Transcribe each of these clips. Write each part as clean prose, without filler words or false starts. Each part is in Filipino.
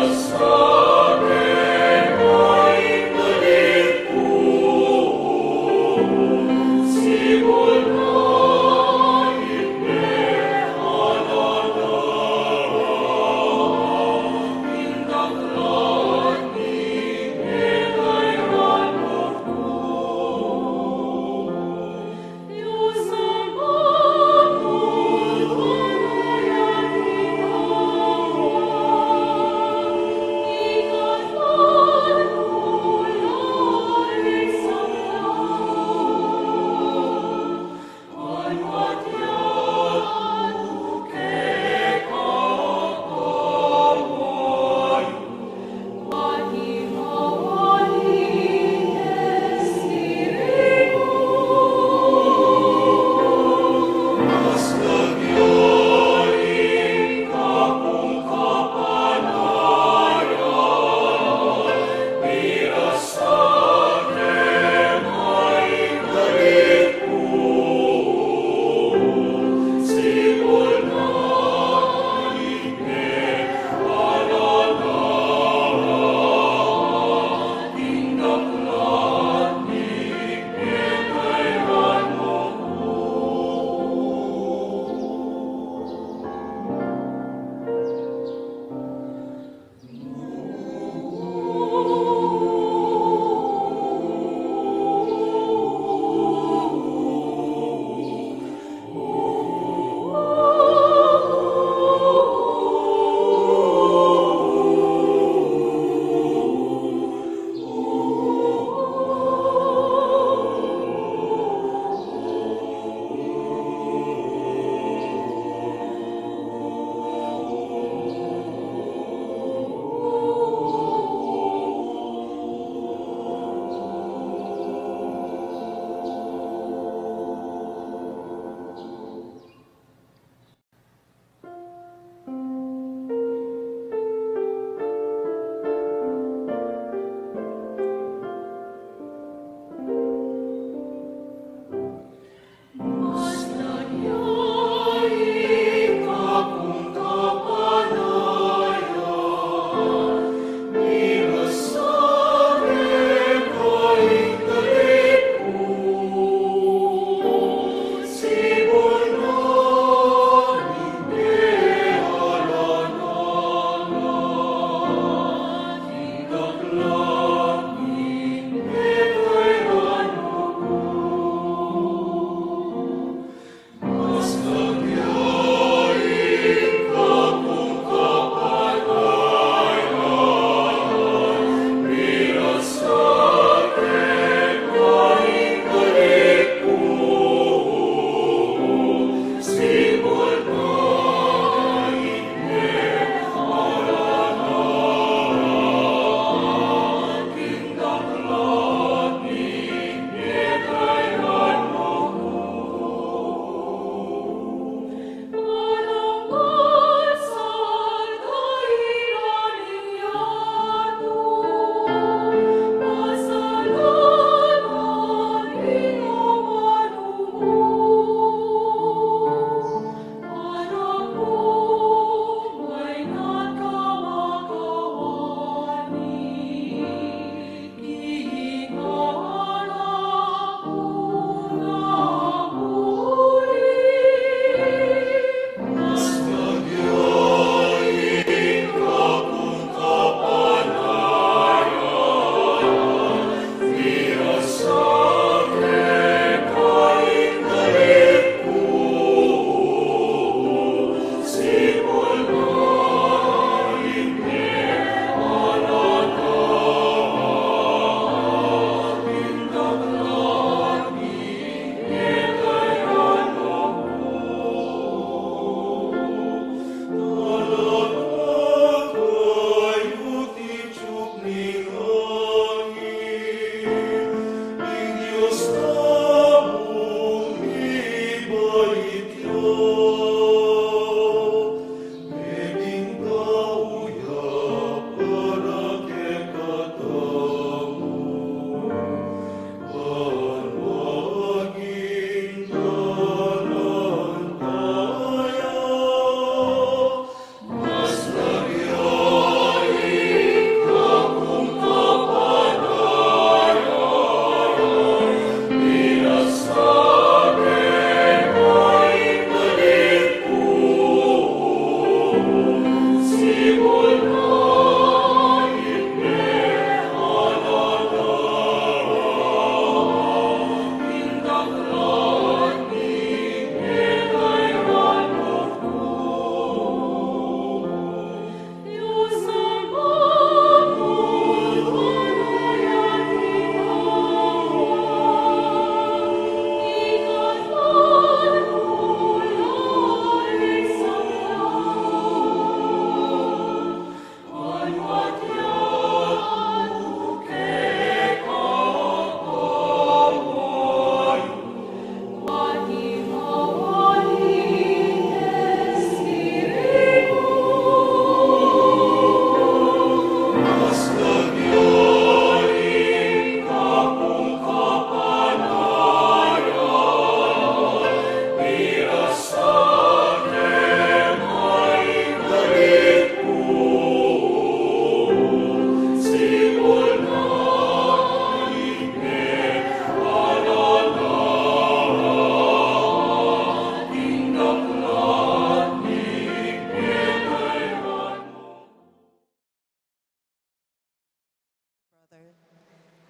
Minasate, kain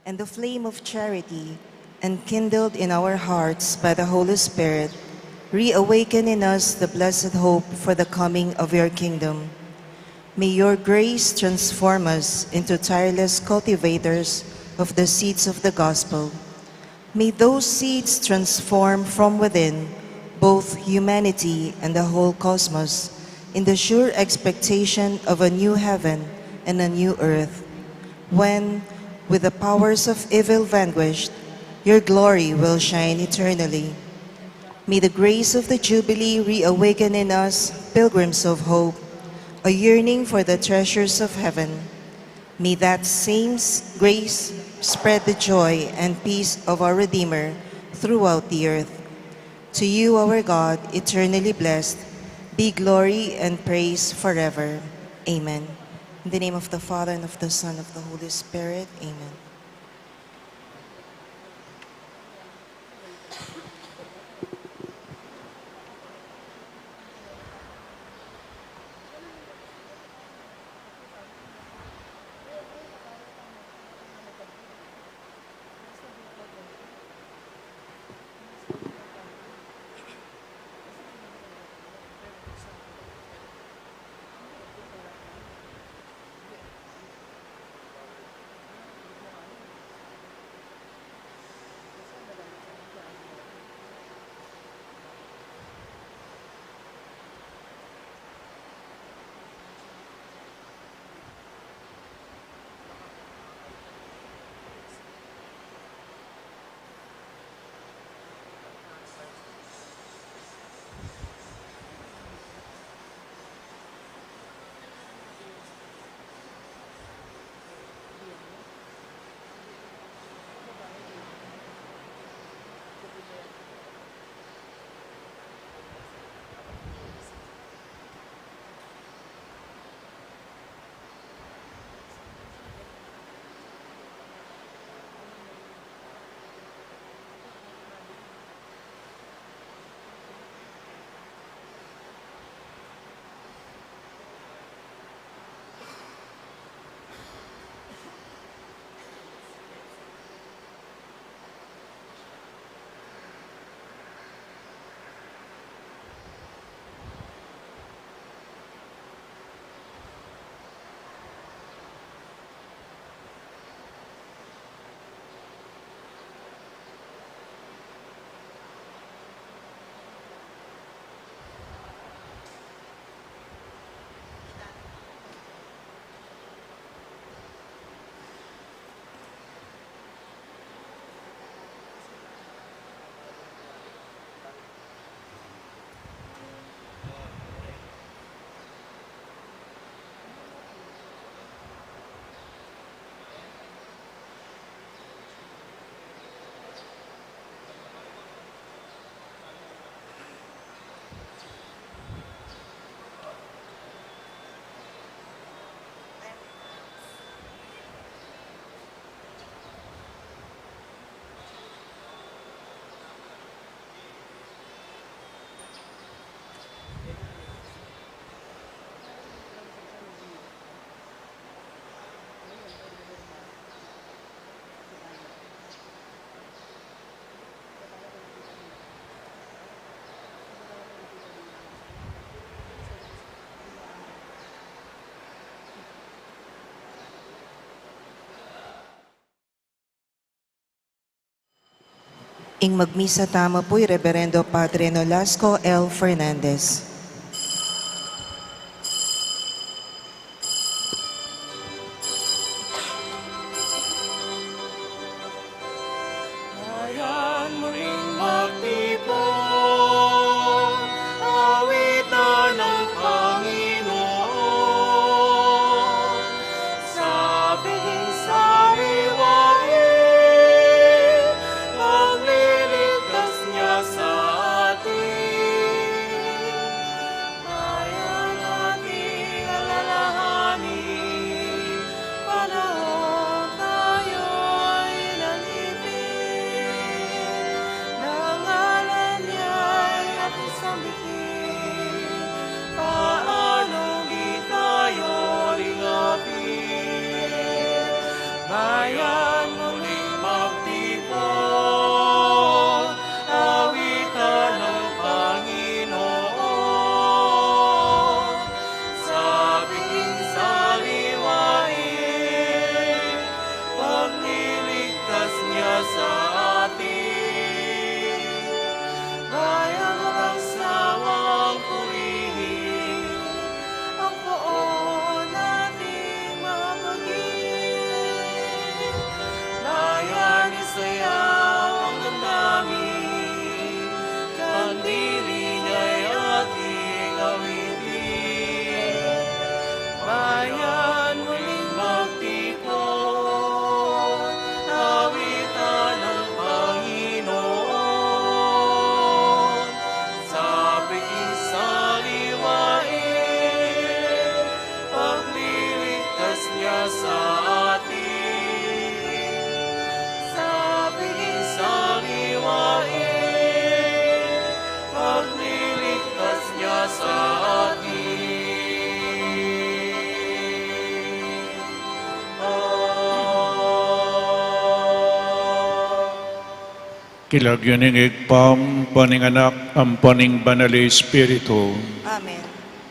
and the flame of charity, enkindled in our hearts by the Holy Spirit, reawaken in us the blessed hope for the coming of your kingdom. May your grace transform us into tireless cultivators of the seeds of the gospel. May those seeds transform from within both humanity and the whole cosmos in the sure expectation of a new heaven and a new earth, when, with the powers of evil vanquished, your glory will shine eternally. May the grace of the Jubilee reawaken in us pilgrims of hope, a yearning for the treasures of heaven. May that same grace spread the joy and peace of our Redeemer throughout the earth. To you, our God, eternally blessed, be glory and praise forever. Amen. In the name of the Father, and of the Son, and of the Holy Spirit. Amen. Ing magmisa tama po'y Reverendo Padre Nolasco L. Fernandez. Ayan muling magtipon, awitan ng Panginoon. Sabihin sa liwain, pagliligtas niya sa atin. sa atin. Kaya walang sawang purihin ang poon nating mapaging. Bayan isayaw ang damdamin, kandili niya'y ating awitin. Bayan muling magtipon, awitan ng Panginoon. Sa pagsaliwain, pagliligtas niya sa atin. Sa pagsaliwain, pagliligtas niya sa atin. Kilagyan ng igpam, paning anak, ang paning banal Espiritu. Amen.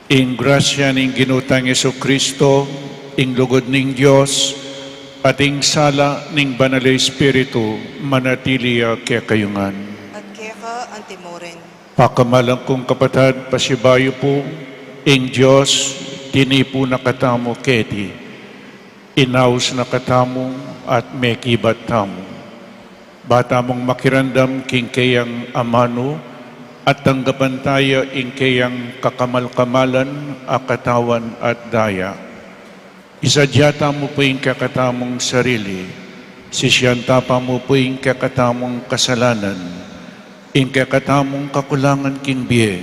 In grasya ng ginutang Yesu Kristo, ing lugod ng Diyos, at ing sala ng banal Espiritu, manatiliya kaya kayungan. At kaya ka antimoren. Pakamalang kong kapatid, pasibayo po, ing Diyos, tinipo na katamo keti, inaus na katamo at mekibat tamo. Bata mong makirandam king kayang amano at tanggapan tayo ing kayang kakamal-kamalan, akatawan at daya. Isadyata mo po ing kakatamong sarili, sisyantapa mo po ing kakatamong kasalanan, ing kakatamong kakulangan king biye,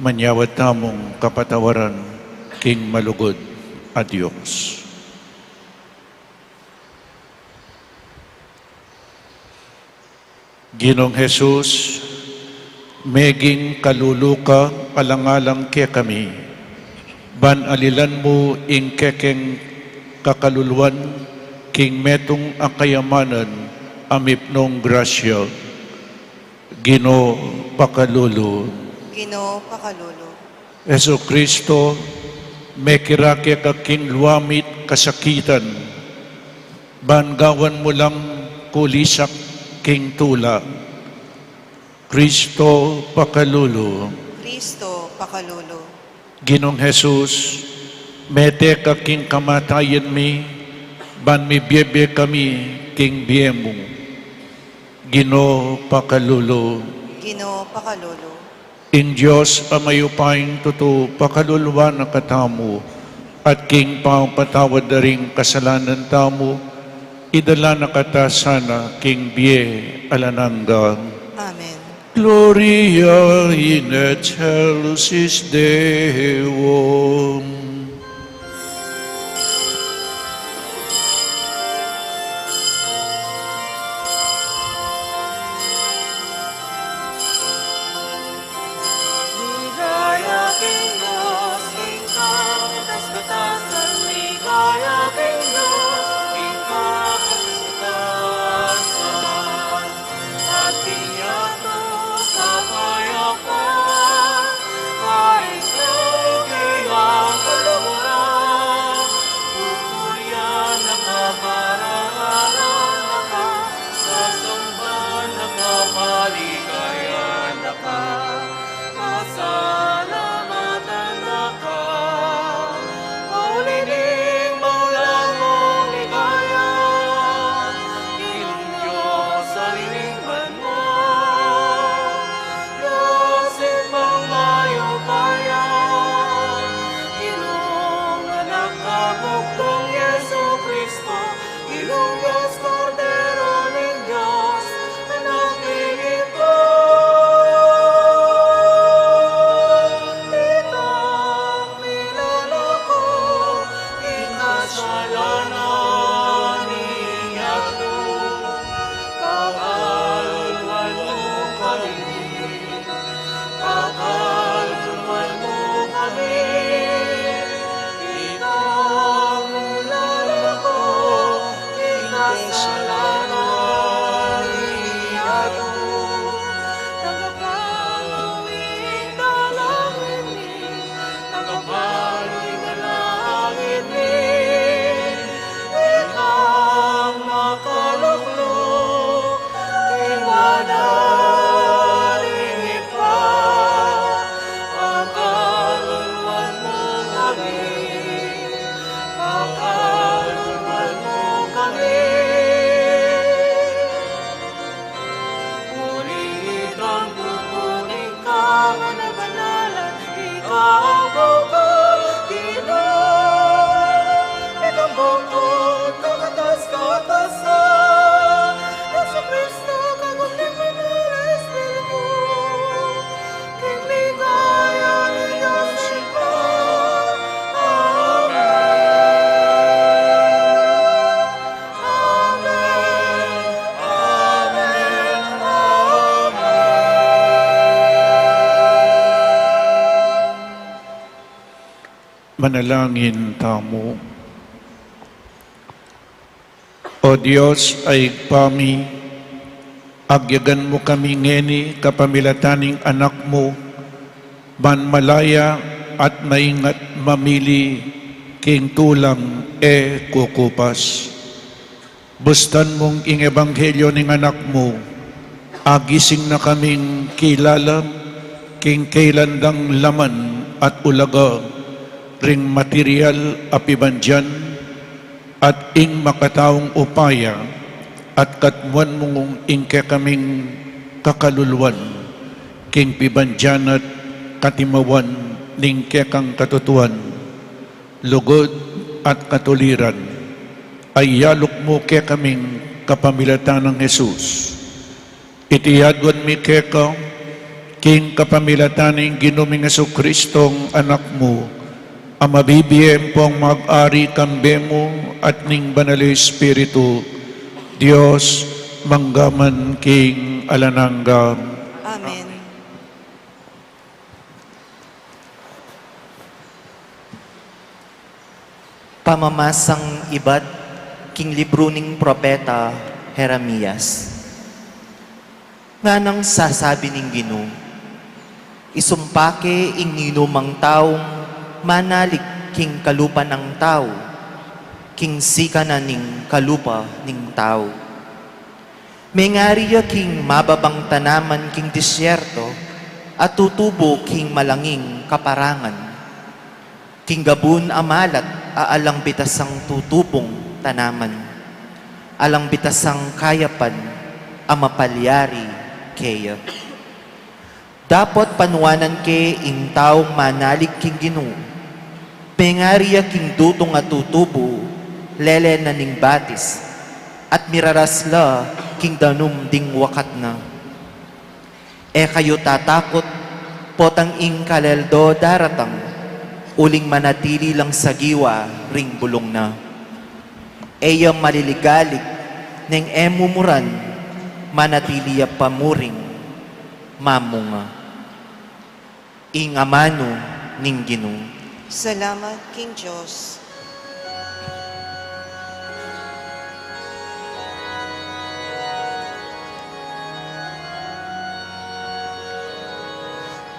manyawat tamong kapatawaran king malugod a Diyos. Ginong Jesus, meging kaluluka alangalang kaya kami, ban alilan mo ing kekeng kakaluluan, king metong akayamanan, amipnong grasya, Gino pakalulu. Ginoo pakalulu. Yesu Kristo, may kirake kaking luwamit kasakitan, bangawan mo lang kulisak king tula. Kristo pakalulu. Kristo pakalulu. Ginong Jesus, mete ka king kamatayan mi, ban mi biebe kami king biemo. Gino pakalulu. Ginoo pakalulu. In Diyos amayupaing tuto pakaluluwa na katamu, at king pampatawad na ring kasalanan tamu, idala na kata sana king biye alananda. Amen. Gloria in excelsis Deo. Ligaya king Diyos, king katas-katasan. Ligaya king Diyos, king katas-katasan. At tiyato sa kayapan, kahit lugi ang Manalangin tamo. O Diyos ay pami, agyagan mo kami ngeni kapamilataning anak mo, man malaya at maingat mamili, king tulang kukupas. Bustan mong ing ebanghelyo ng anak mo, agising na kaming kilala, king kailandang laman at ulaga, ring material apibandyan, at ing makataong upaya, at katmuan mong ingke kaming kakaluluan, king pibandyan at katimawan, ning kekang katutuan, lugod at katuliran, ay yalok mo ke kaming kapamilatan ng Jesus. Itiyadwan mi keka, king kapamilatan ng ginuming Jesucristong anak mo, ang mabibiyem pong mag-ari kambemo at ning banal Espiritu, Diyos manggaman king alananggang. Amen. Pamamasang iba't king libro ning propeta Jeremias. Nga nang sasabi ning Ginoo, isumpake ing ninumang taong manalig king kalupa ng tao, king sika na ning kalupa ning tao. Mengariya king mababang tanaman king disyerto, at tutubo king malanging kaparangan. King gabun amalat, aalang bitasang tutubong tanaman. Alang bitasang kayapan, amapalyari kaya. Dapat panuwanan ke ing taong manalig king Ginoo. Pengariya king dutong at tutubo, lele na ning batis, at mirarasla king danum ding wakat na. Kayo tatakot, potang ing kaleldo daratang, uling manatili lang sa giwa, ring bulong na. Eya maliligalig, neng emumuran, manatiliya pamuring, mamunga. Ing amano ning Ginoo. Salamat, King Diyos.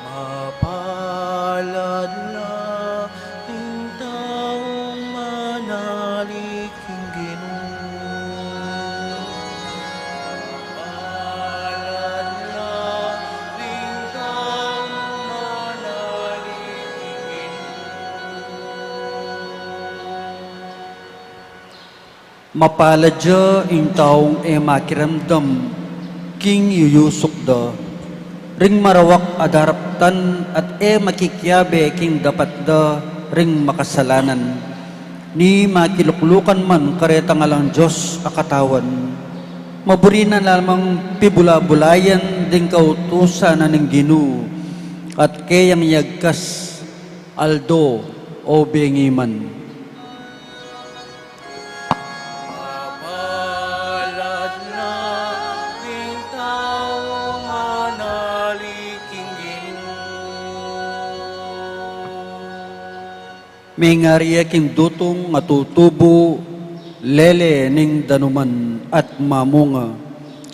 Mapalad na ing taong manalig king Ginoo. Mapalad na ing taong manalig king Ginoo. Mapalad siya ing taong makiramdam, king yuyusok da. Ring marawak adaraptan at makikyabe king dapat da ring makasalanan. Ni makiluklukan man kareta nga lang Diyos akatawan. Maburi na lamang pibula-bulayan ding kautusan na ning Ginoo at kayang yagkas aldo o bengiman. Mapalad na ing taong manalig king Ginoo. Mengariya king dutong nga tutubo, lele ning danuman at mamunga.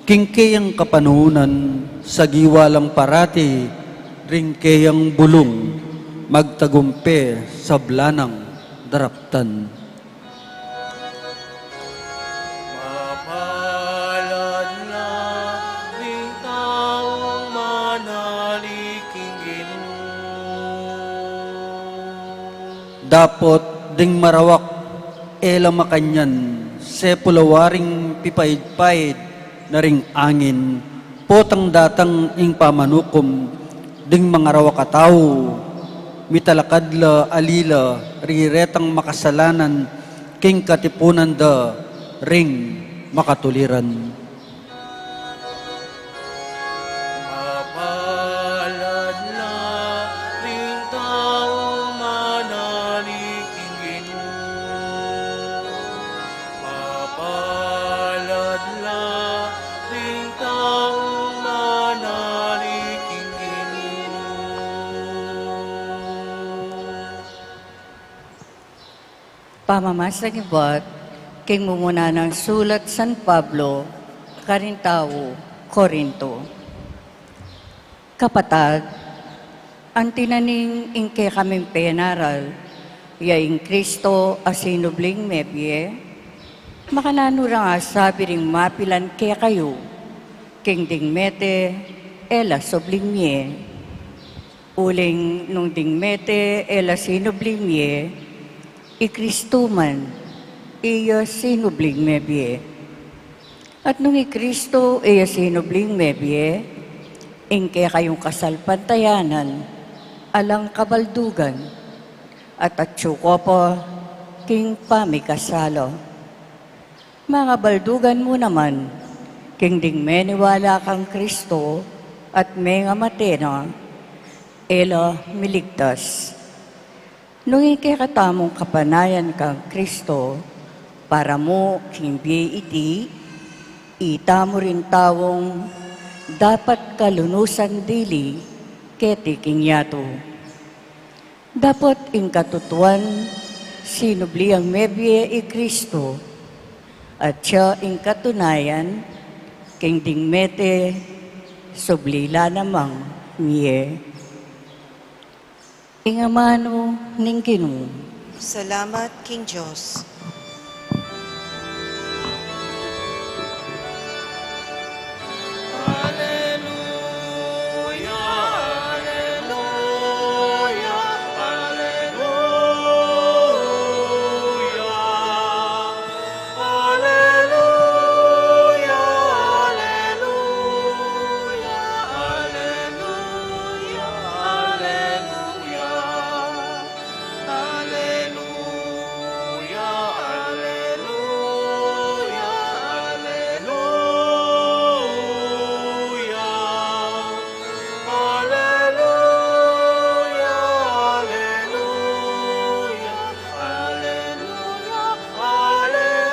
King kayang kapanunan, sa giwalang parati, ring kayang bulong, magtagumpe sa blanang daraptan. Mapalad na ing taong manalig king Ginoo. Dapot ding marawak elang makanyan, sepulawaring pipaid-paid na ring angin, potang datang ing pamanukom, ding mga rawak katao, mitalakadla alila, riretang makasalanan, king katipunan da, ring makatuliran. Mapalad na ing taong manalig king Ginoo. Mapalad na ing taong manalig king Ginoo. Pamamasang ibat, king mumuna ng sulat San Pablo, Karintao, Korinto. Kapatag, ang tinaning ingke kaming penaral, yaing Kristo asinubling mebye, makananura nga sabi ring mapilan kaya kayo, king ding mete, ela sobling mye. Uling nung ding mete, ela sinubling mye, i Kristo man, iya sinubling mebye. At nung i Kristo, iya sinubling mebye, ingke kayong kasalpantayanan, alang kabaldugan, at atsyuko po, king pamikasalo. Mga baldugan mo naman, king ding meniwala kang Kristo, at may nga matena, ela miligtas. Nung ikikatamong kapanayan kang Kristo, para mo kimbiye iti, ita mo rin tawong dapat kalunusan dili keti kingyato. Dapat ing katutuan sinubli ang mebye i Kristo, at siya ing katunayan king ding mete sublila namang niye. Ingamano ning Ginoo. Salamat, King Diyos. Hallelujah, hallelujah, hallelujah. Hallelujah, hallelujah, hallelujah, hallelujah. Hallelujah, hallelujah, hallelujah. Hallelujah, hallelujah, hallelujah.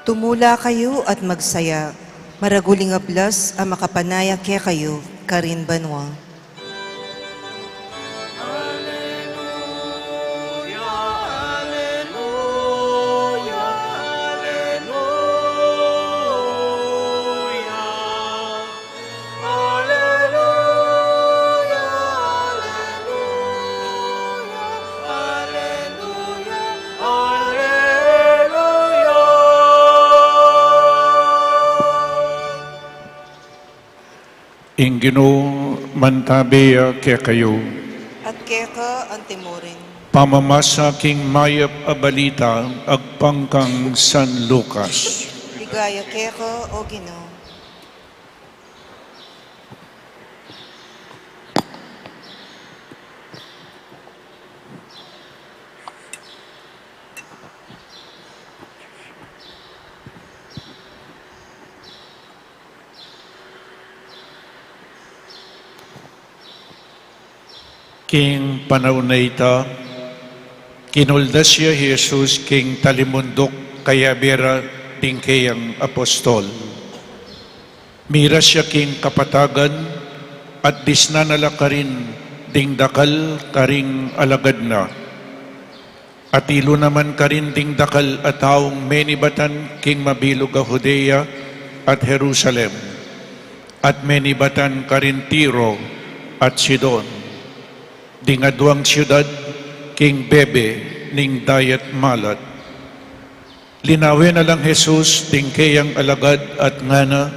Tumula kayo at magsaya. Maraguling ablas ang makapanaya kaya kayo, Karin Banwa. Hallelujah, hallelujah, hallelujah. Hallelujah, hallelujah, hallelujah. Ingino mantabeya kaya kayo. At keka ang timurin. Pamamasa king mayap abalita agpangkang San Lucas. Ligaya keka o Ginoo. King panahon na ita, kinuldas siya Jesus king talimundok kaya bera ding kayang apostol. Mira siya king kapatagan at disnanala ka rin ding dakal karing alagad na. At ilo naman ka rin ding dakal at taong menibatan king mabilog a Judea at Jerusalem. At menibatan ka rin Tiro at Sidon. Dingaduang siyudad, king bebe, ning dayat malat. Linawin na lang Jesus, ding kayang alagad at ngana,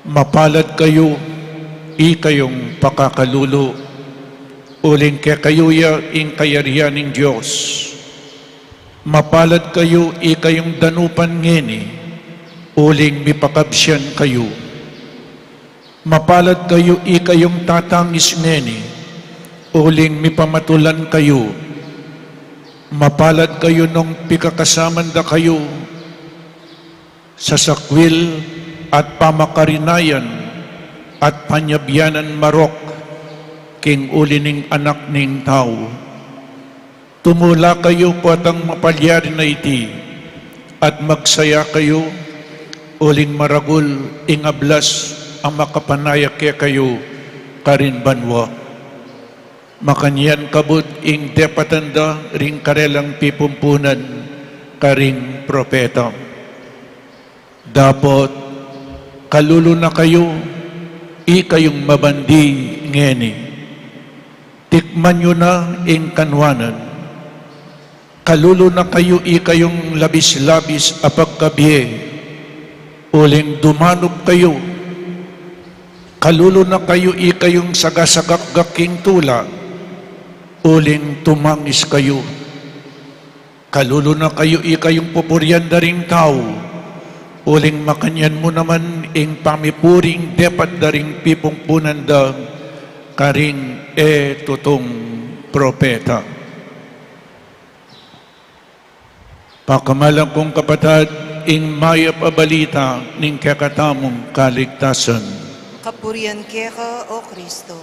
mapalad kayo, i kayong pakakalulo, uling kaya kayuya ing kayarian ng Diyos. Mapalad kayo, i kayong danupan ngeni, uling mipakabsyan kayo. Mapalad kayo, i kayong tatangis ngeni, uling mipamatulan kayo. Mapalad kayo nung pikakasamanda kayo sa sakwil at pamakarinayan at panyabyanan marok king uli ning anak ning tao. Tumula kayo po at ang mapalyari na iti at magsaya kayo uling maragul ingablas ang makapanaya kaya kayo Karin Banwa. Makanyan kabut ing depatanda ring karelang pipumpunan karing propeta. Dapat kalulo na kayo, kayong mabandi ngeni. Tikman nyo na ing kanwanan. Kalulo na kayo, kayong labis-labis apagkabye. Uling dumanog kayo. Kalulo na kayo, kayong sagasagak-gaking tula. Uling tumangis kayo. Kalulo na kayo, kayong pupuryan na ring tao. Uling makanyan mo naman ing pamipuring depat da ring pipungpunan da karing tutong propeta. Pakamalang kong kapatid, ing mayap abalita ning kakatamong kaligtasan. Kapurian keka, O Kristo.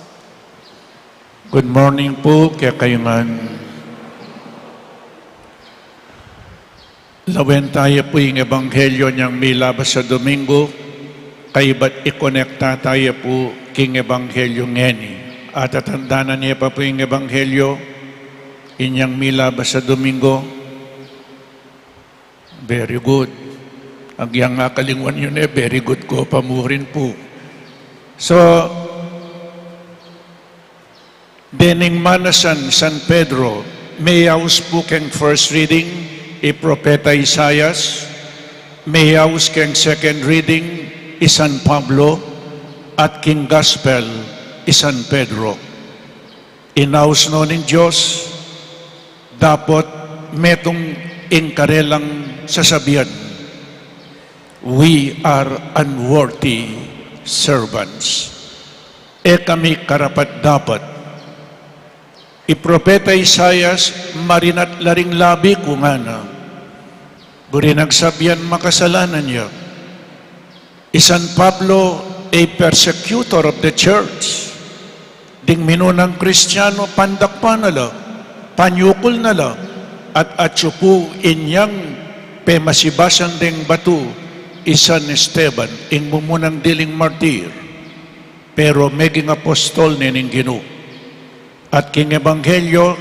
Good morning po, kaya kayo man. Lawen tayo po yung ebanghelyo niyang milabas sa Domingo, kay ba't ikonekta tayo po king ebanghelyo ngeni. At tatandaan niya pa po yung ebanghelyo, inyang milabas sa Domingo. Very good. Ang yang nga kalingwan yun very good ko pamurin po. So, Dening manasan San Pedro, mayaws po keng first reading, Propeta Isaias, mayaws keng second reading, San Pablo, at king Gospel, San Pedro. Inaus no ng Diyos, dapat metong ingkarelang sasabihan, we are unworthy servants. Kami karapat dapat Propeta Isaias, marinat laring labi kung ana. Buri nagsabihan makasalanan niya. San Pablo, a persecutor of the church. Ding minunang Kristiyano, pandakpa na la, panyukol na la, at atsupu inyang pemasibasan ding batu, San Esteban, ing mumunang diling martir. Pero meging apostol nining Ginoo. At king Ebanghelyo,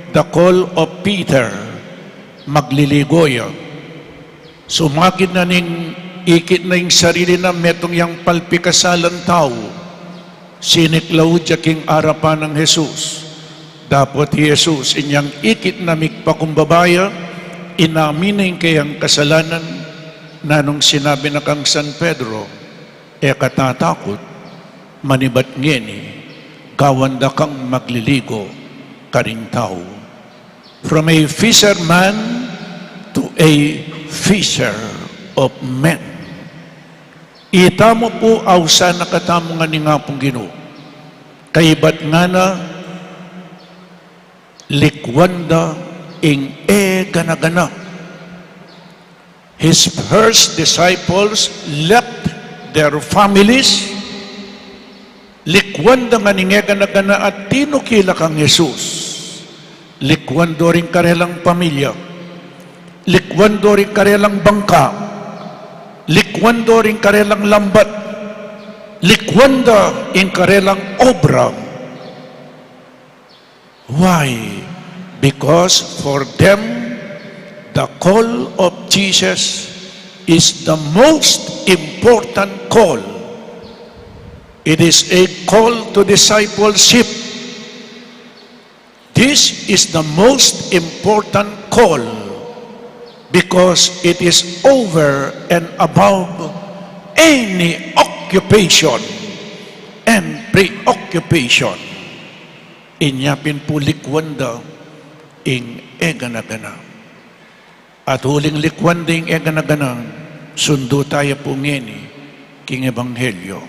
the call of Peter, magliligoya. Sumakit na ning ikit na yung sarili na metong yang palpikasalan tao. Siniklaw dya king arapan ng Jesus. Dapat Jesus inyang ikit na mikpakumbabaya, inamin kayang kasalanan na nung sinabi na kang San Pedro, katatakot, manibat ngeni, gawanda kang magliligo karing tao. From a fisherman to a fisher of men. Itamo po awsa na katamo nga ni nga pong Ginoo. Kaibat nga na likwanda ing ganagana. His first disciples left their families, likwanda nga ningeganagana at tinukila kang Jesus. Likwando rin karelang pamilya. Likwando rin karelang bangka. Likwando rin karelang lambat. Likwanda rin karelang obra. Why? Because for them, the call of Jesus is the most important call. It is a call to discipleship. This is the most important call because it is over and above any occupation and preoccupation. Inyapin po likwanda ing eganagana. At huling likwanda ing eganagana, sundo tayo po ngeni king Ebanghelyo.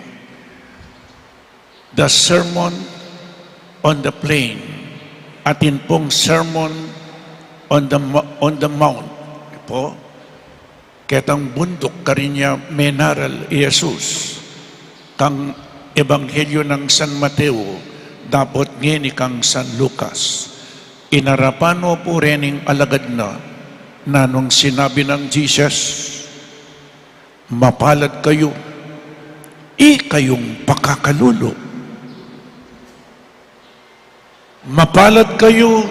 The Sermon on the Plain, atin pong Sermon on the Mount po, ketang bundok karinya menaral Jesus, kang Ebanghelyo ng San Mateo, dapat ngeni kang San Lucas. Inarapano po rening alagad na nung sinabi ng Jesus, mapalad kayo, kayong pakakalulo. Mapalad kayo,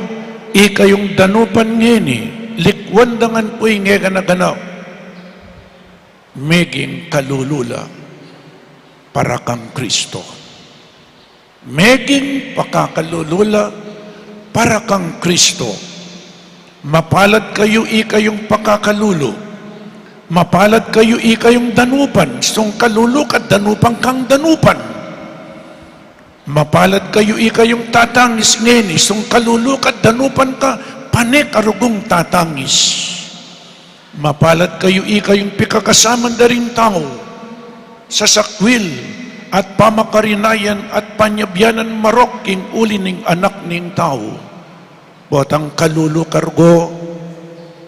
ikayong danupan ngeni, likwan dangan po'y ngega na ganap. Meging kalulula para kang Kristo. Meging pakakalulula para kang Kristo. Mapalad kayo, ikayong pakakalulo. Mapalad kayo, ikayong danupan, sung kaluluk at danupang kang danupan. Mapalad kayo, ikayong tatangis ngeni, sung kaluluk at danupan ka, panek arugong tatangis. Mapalad kayo, ikayong pikakasaman da rin tao, sa sakwil at pamakarinayan at panyabyanan marok king uli ning anak ning tao. Botang kalulu kargo,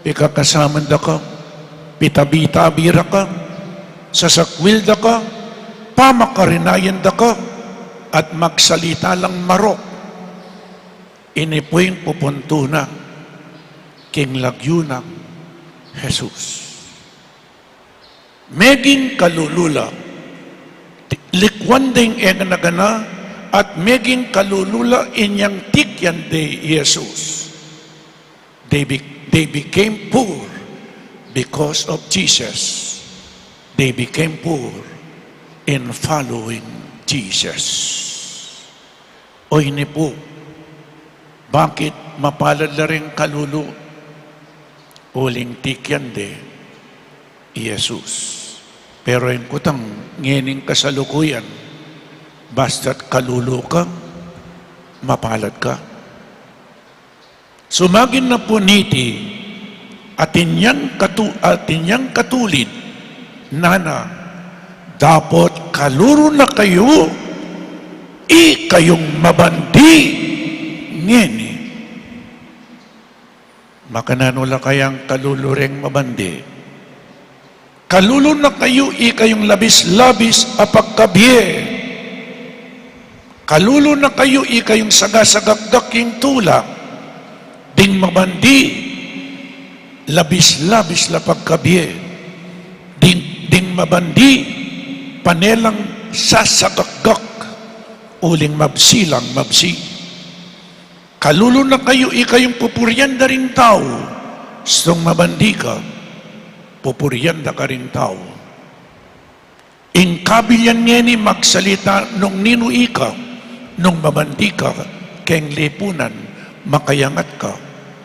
pikakasaman da ka, pitabita-bira ka, sa sakwil da ka, pamakarinayan da ka, at magsalita lang marok. Inipuin pupunto na, king lagyunang Jesus. Meging kalulula, likwan ding nagana, at meging kalulula inyang tikyan de Jesus. They became poor because of Jesus. They became poor in following Jesus. O ini po, bakit mapalad na rin kalulu? Uling tikyan de Jesus. Pero yung kutang ngening kasalukuyan, basta't kalulu ka, mapalad ka. Sumagin na po niti, atinyang katulid, nana, dapat kaluro na kayo, kayong mabandi, ngeni. Makananula kayang kalulureng mabandi. Kalulo na kayo, kayong labis-labis apagkabye. Kalulo na kayo, kayong sagasagagdaking tulak. Ding mabandi, labis-labis lapagkabye. Ding mabandi, panelang sasagagdak, uling mabsilang mabsi. Kalulo na kayo, kayong pupuryan na rin tao. Sung mabandi ka, pupuryan na ka rin tao. Ingkabilyan ngeni magsalita nung ninui ka, nung mabandi ka, keng lipunan, makayangat ka,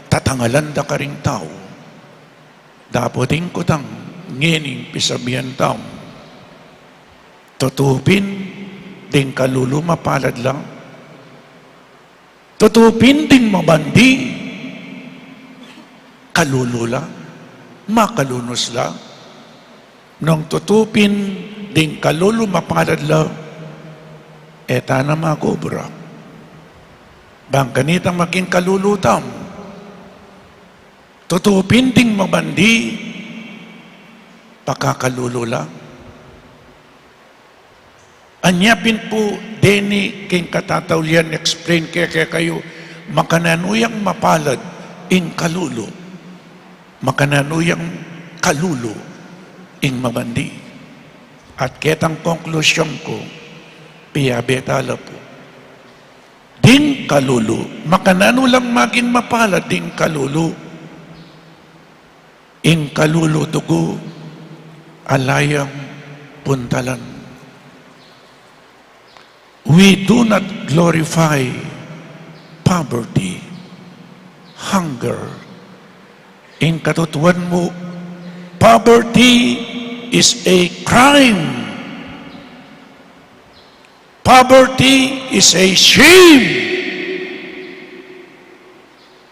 tatangalan na ka rin tao. Dapoting kutang ngening pisabihan tao. Tutupin, ding kalulo mapalad lang. Tutupin ding mabandi, kalulula, makalunos lang. Nung tutupin ding kalulo mapalad lang, eta na makobra. Bang ganitang maging kalulutam. Tutupin ding mabandi, pakakalulula. Anyapin po, deni king katataulian, explain kaya kayo, makananuyang mapalad ing kalulo. Makananuyang kalulo ing mabandi. At ketang konklusyon ko, piyabetala po. Ding kalulo, makanano lang maging mapalad ding kalulo. Ing kalulo dugo, alayang puntalan. We do not glorify poverty, hunger. In katutuan mo, poverty is a crime. Poverty is a shame.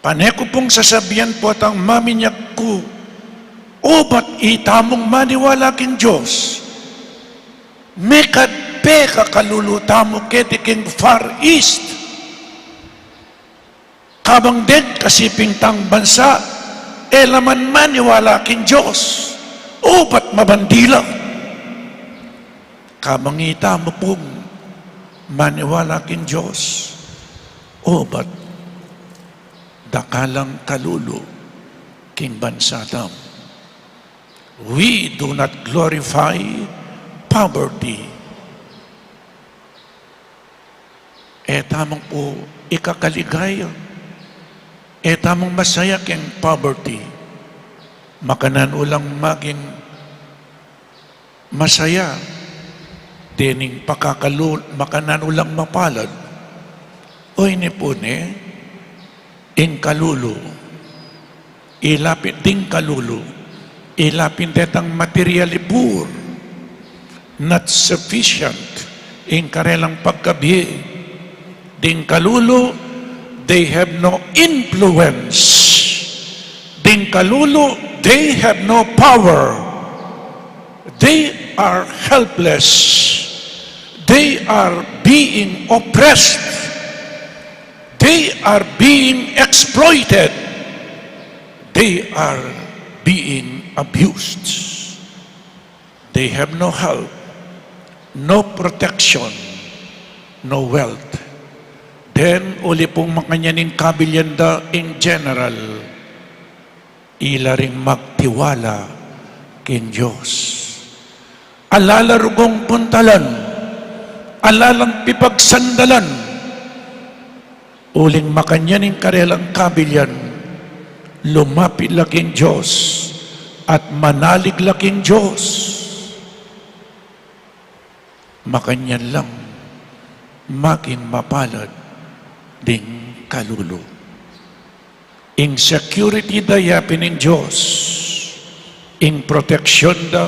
Paneko pong sasabihan po at ang maminyak ko, o ba't itamong maniwala king Diyos? Mekad kakaluluta mo ketiking Far East. Kabang dead kasiping tang bansa, elaman maniwala king Diyos. O ba't mabandila? Kabang ita mo pong maniwala king Diyos. O ba't dakalang kalulo king bansa tam? We do not glorify poverty. Tamang po, ikakaligaya. Tamang masaya keng poverty. Makanan ulang maging masaya. Dining makanan ulang mapalad. O ini po in kalulu. Ilapit ding kalulu. Ilapin detang materially poor. Not sufficient. In karelang pagkabi. Ding kalulu, they have no influence. Ding kalulu, they have no power. They are helpless. They are being oppressed. They are being exploited. They are being abused. They have no help, no protection, no wealth. Then, uli pong makanyaning kabilyanda in general, ila ring magtiwala king Diyos. Alala rugong puntalan, alalang pipagsandalan, uling makanyaning karelang kabilyan, lumapit laking Diyos at manalig laking Diyos. Makanyan lang, maging mapalad ding kalulu. Insecurity da yapin in Diyos. In protection da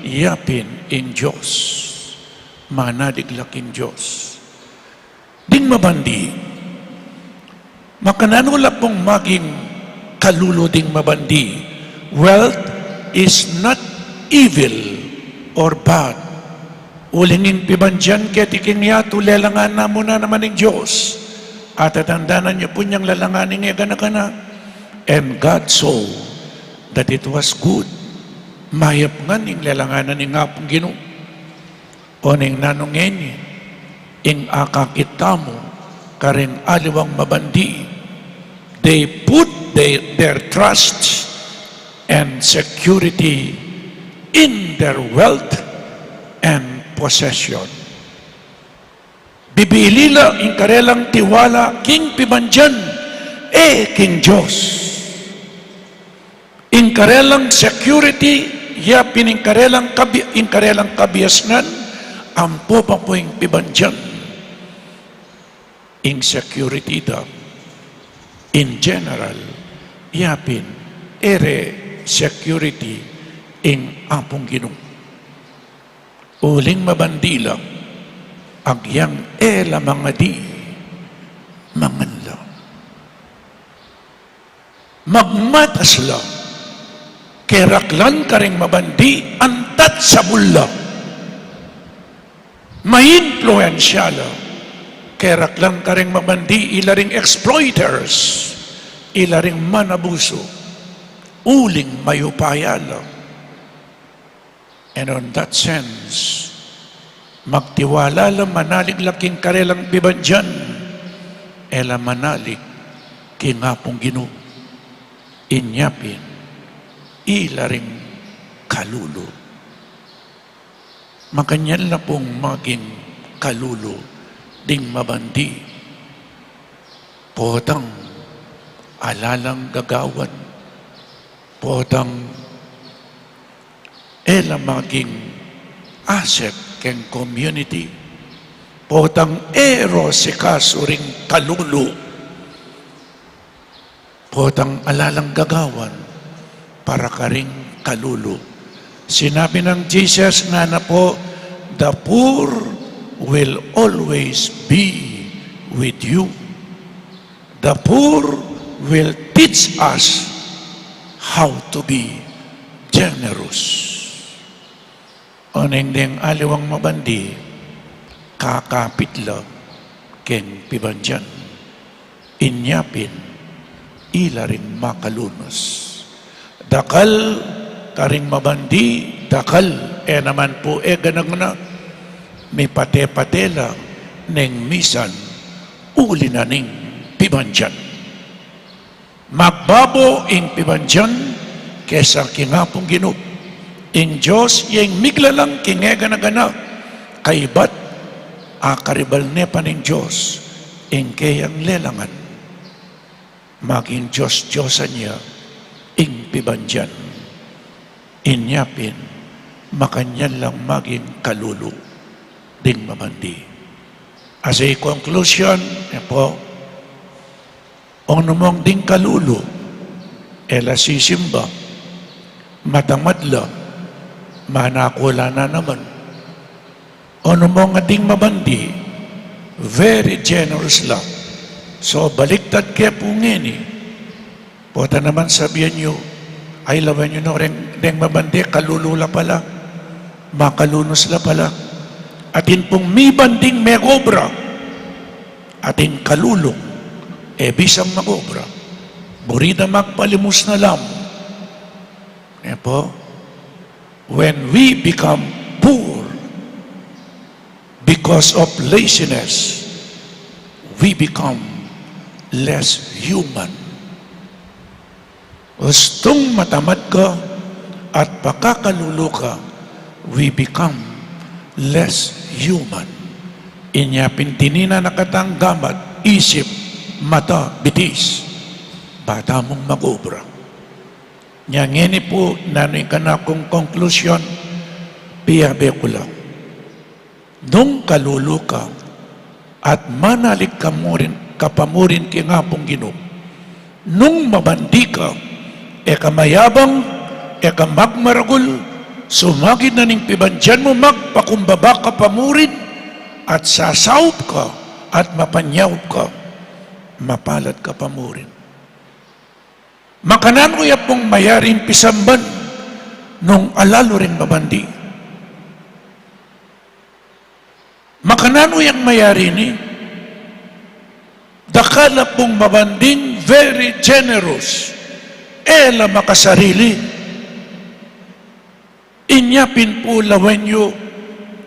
yapin in Diyos. Manadiglak in Diyos. Ding mabandi. Makananula pong maging kalulu ding mabandi. Wealth is not evil or bad. Ulingin pibandyan ketiking yato lelangan na muna naman ng Diyos. At tatandanan niyo po niyang lalanganin niya gana-gana. And God saw that it was good. Mayap nga ning lalanganan ni nga pong Ginoo. O ning nanongin niya, ing akakita mo, karing aliwang mabandi. They put their trust and security in their wealth and possession. Bibilila in karelang tiwala king pibandyan king Diyos. In karelang security yapin in karelang kabiasnan ampo pa po yung pibandyan. In security daw in general yapin security in apong Ginoo. Uling mabandila agyang mga di manganla. Magmatas lang keraklan karing mabandi antat sa bulla. Mainfluensyala keraklan karing mabandi ilaring exploiters, ilaring manabuso, uling mayupayala. And on that sense, magtiwala lang manalig laking karelang bibandyan, ela manalig kingapong Ginoo, inyapin, ilaring kalulu. Makanyan na pong maging kalulu, ding mabandi, potang alalang gagawan, potang ela maging asset ken community. Potang si kasuring kalulu. Potang alalang gagawan para karing kalulu. Sinabi ng Jesus na po, the poor will always be with you. The poor will teach us how to be generous. Oneng ding aliwang mabandi, kakapit lang ken pibandyan. Inyapin, ilaring makalunos. Dakal, karing mabandi, dakal, naman po, ganang na, may pate-pate lang, neng misan, uli na ning pibandyan. Magbabo ing pibandyan, kesa kingapong Ginoo. In Diyos, yung migla lang kingega na gana, kaibat, akaribal nepa ng Diyos, ingkay ang lelangan, maging Diyos-Diyosan niya, ing pibandyan, inyapin, makanyan lang maging kalulu, ding mabandi. As a conclusion, po, ono mong ding kalulu, ela sisimba, matamad lang, manakula na naman. Ono mong ding mabandi, very generous lang. So, baliktad kaya po ngini. Pota naman sabihan nyo, ay lawan nyo no, reng mabandi, kalulula pala, makalunos la pala. Atin pong mi banding may obra, atin kalulong, bisang mag-obra. Burida magpalimus na lang. Po, when we become poor because of laziness, we become less human. Gustong matamad ka at pagkakalulo ka, we become less human. Inyapin tinina nakatanggamat, isip, mata, bitis, bata mong mag-obra. Nyangini po, nanoy ka na kong konklusyon, piyabe ko lang. Nung kalulo ka at manalig ka mo rin, kapamurin kingapong Ginoo, nung mabandi ka, ekamayabang, ekamagmaragul, sumagid na ning pibandyan mo, magpakumbaba ka pamurin, at sasawp ka, at mapanyaw ka, mapalad ka pamurin. Makanan ko pong mayaring pisamban, nung alalo rin mabandi. Makanan ko yung mayari ni, dakala pong mabanding very generous, ela makasarili. Inyapin po lawenyo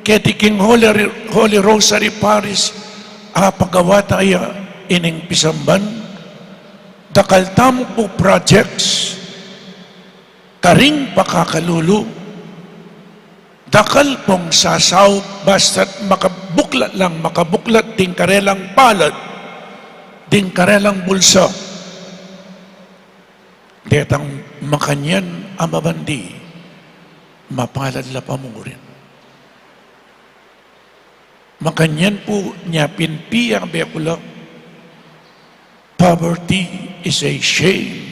ketiking Holy Rosary Paris pagawata iya ining pisamban. Dakal tamo po projects karing pakakalulu. Dakal pong sasaw basta't makabuklat lang, makabuklat ding karelang palad, ding karelang bulsa. Detang makanyan ang mabandi, mapalad la pamurin. Makanyan po niya pinpi ang bekula. Poverty is a shame.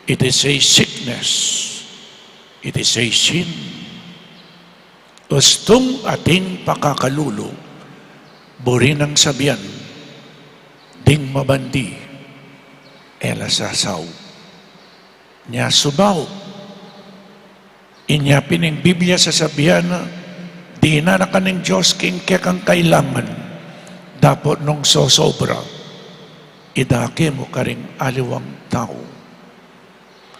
It is a sickness. It is a sin. Gustong ating pakakalulo, buri ng sabihan, ding mabandi, ela sasaw. Nya subaw. Inyapin ng Biblia sa sabihan na, di na kaning Diyos king kekang kailangan, dapat nung sosobra, idake mo ka ring aliwang tao.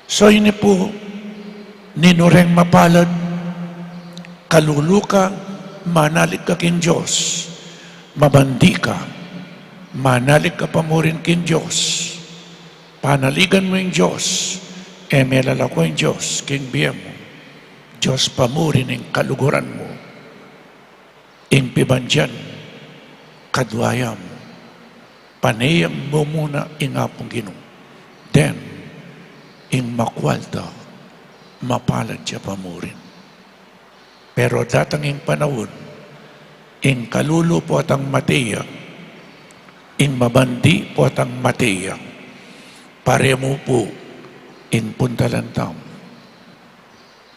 So ini po, ninureng mapalad, kalulu ka, manalig ka kin Diyos, mabandi ka, manalig ka pa mo rin kin Diyos, panaligan mo yung Diyos, melala ko yung Diyos, king biya mo, Diyos pa mo rin yung kaluguran mo, ing pibandyan, kadwaya mo, panayang mo muna ingapong Ginoo. Then, ing makwalta, mapalad siya pa mo rin. Pero datanging panahon, ing kalulo po atang mateya, ing mabandi po atang mateya, pare mo po, ing puntalantam.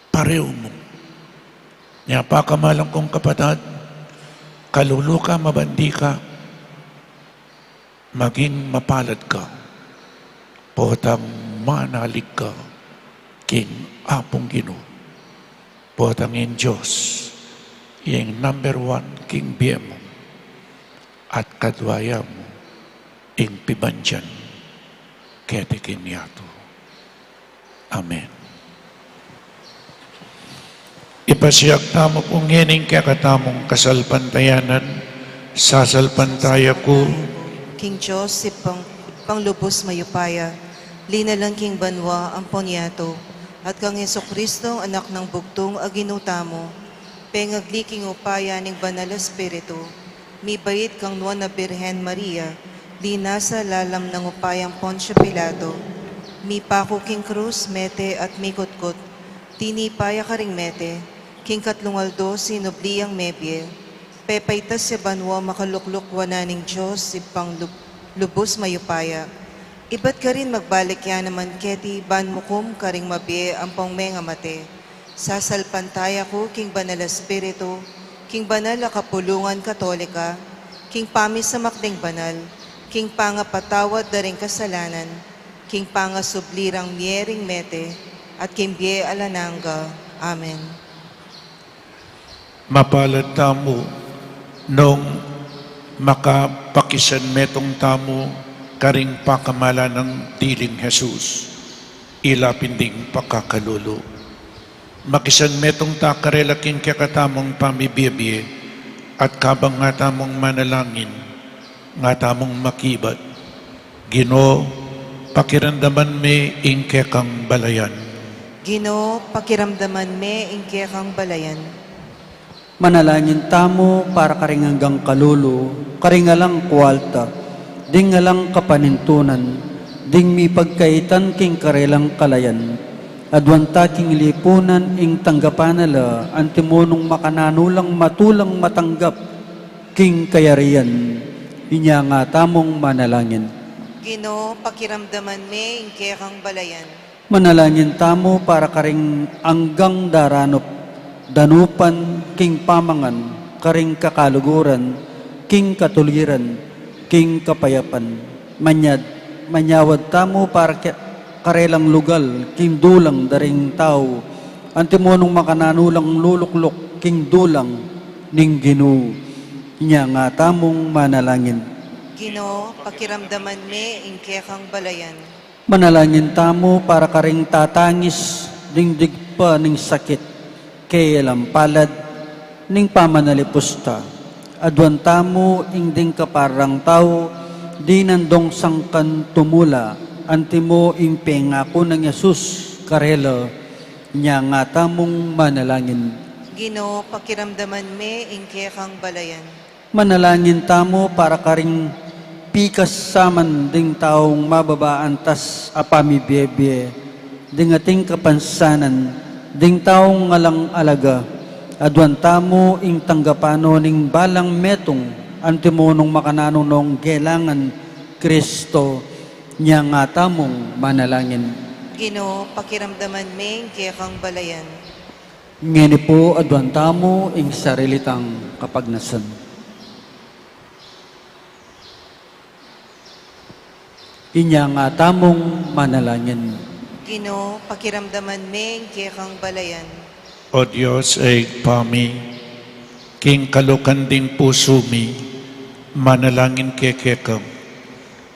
Pareho mo. Nya pa kamalang kong kapatid, kalulo ka, mabandi ka, maging mapalad ka, potang manalig ka, king apong Ginoo. Potang in Diyos, yung number one, king biya mo, at kadwaya mo, ing pibandyan, ketikin yato. Amen. Ipasyak tamo kung ngining kakatamong kasalpantayanan, sasalpantaya ko, King Diyos, si panglubos mayupaya, linalang king banwa ang ponyato, at kang Jesucristo, anak ng bugtong aginutamo, pengagli king upaya ning banal espiritu, Mi bait kang nuwan na Birhen Maria, di nasa lalam ng upayang Poncio Pilato, mi pako king krus, mete at mikutkot, tinipaya ka ring mete, king katlungaldo sinubliang mebye, pepaytas si banwa makalukluk wananing Diyos, ipang lubos mayupaya. Iba't ka rin magbalik yan naman keti, ban mukum ka ring mabye ang pongmenga mate. Sasalpantaya ko, king banal espiritu, king banal a kapulungan katolika, king pamis sa makding banal, king pangapatawad daring kasalanan, king pangasublirang miering mete, at king bie alananga. Amen. Mapalad tamo nung makapakisan metong tamo karing pakamala ng tiling Jesus, ilapinding pakakalulu. Makisan metong takarelaking kakatamong pamibiyabye at kabang nga tamong manalangin, nga tamong makibat. Ginoo, pakiramdaman me ingke kang balayan. Ginoo, pakiramdaman me ingke kang balayan. Manalangin tamo para karing hanggang kalulu, karingalang kwalta, ding ngalang kapanintunan, ding mi pagkaitan king karelang kalayan, adwanta king lipunan ing tanggapanala, antimonong makananulang matulang matanggap, king kayarian, inya nga tamong manalangin. Ginoo, pakiramdaman me ingke kang balayan. Manalangin tamo para karing anggang daranop, danupan, king pamangan, karing kakaluguran, king katuliran, king kapayapan, manyawad tamo para karelang lugal, king dulang daring tao, antimonong makananulang luluklok, king dulang, ning Ginoo, inya nga tamong manalangin. Ginoo, pakiramdaman me ingke kang balayan. Manalangin tamo para karing tatangis, dingdig pa ning sakit, kay lampalad, ning pamanalipusta. Adwan tamo ing ding kaparang tao, di nandong sangkan tumula, antimo ing pengako ng Yesus, karela, niya nga tamong manalangin. Ginoo, pakiramdaman me ingke kang balayan. Manalangin tamo para karing pikas saman ding taong mababaan tas apamibiyebye, ding ating kapansanan, ding taong ngalang alaga, adwan tamo ing tanggapano ning balang metong, antimonong makananong gelangan Kristo, niya nga tamong manalangin. Ginoo, pakiramdaman me ingke kang balayan. Ngeni po adwan tamo ing sarilitang kapagnasan. Inya nga tamong manalangin. Ginoo, pakiramdaman me ingke kang balayan. O Diyos ay pami, king kalukan ding puso mi, manalangin kekekam.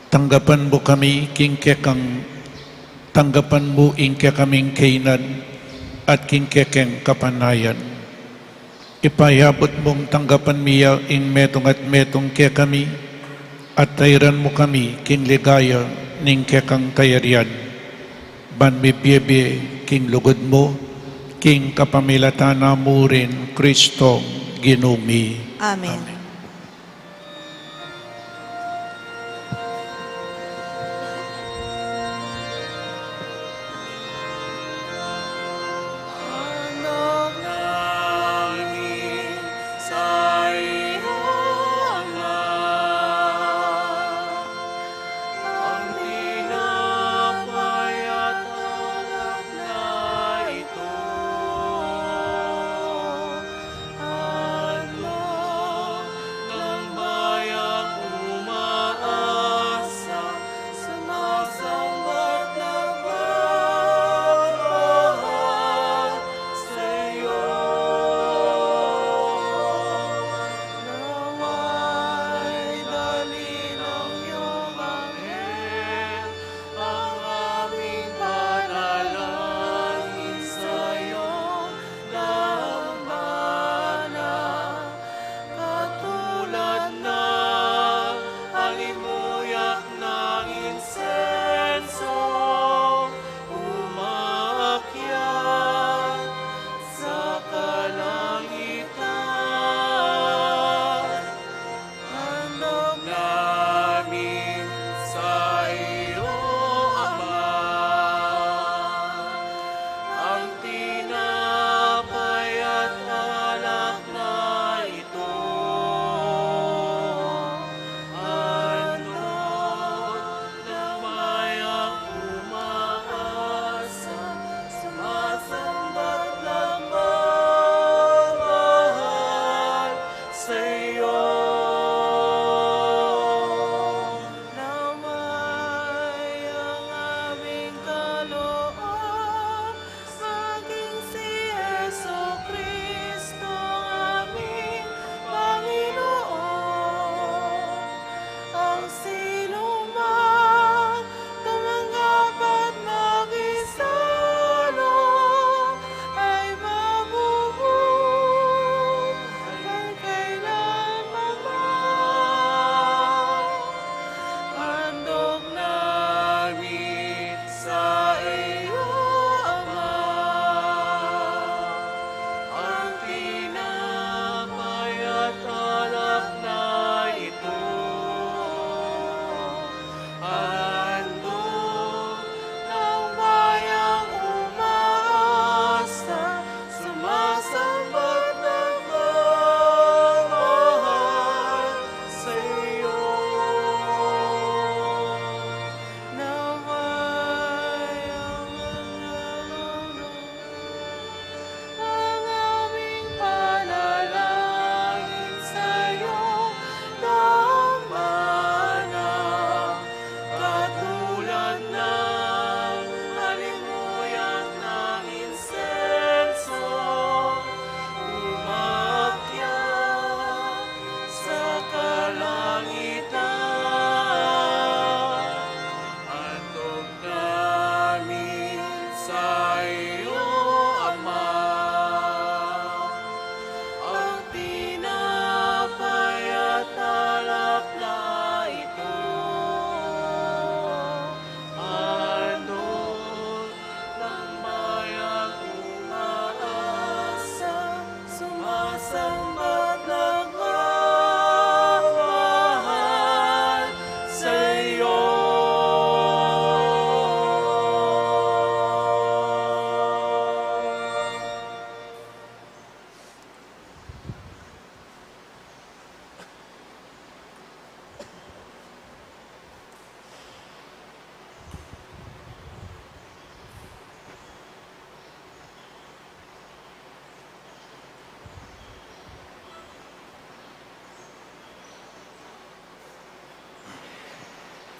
Tanggapan mo kami, king kekang, tanggapan mo ingke kaming kainan, at king kekeng kapanayan. Ipayabot mong tanggapan miya ing metong at metong ke kami, at tayran mo kami, king ligaya, ning kekang kayarian. Ban mi biyebe, king lugod mo, king kapamilatana mo rin, Kristo, Ginumi. Amen. Anak namin sa iyong anak, ang tinapay at alak na ito, at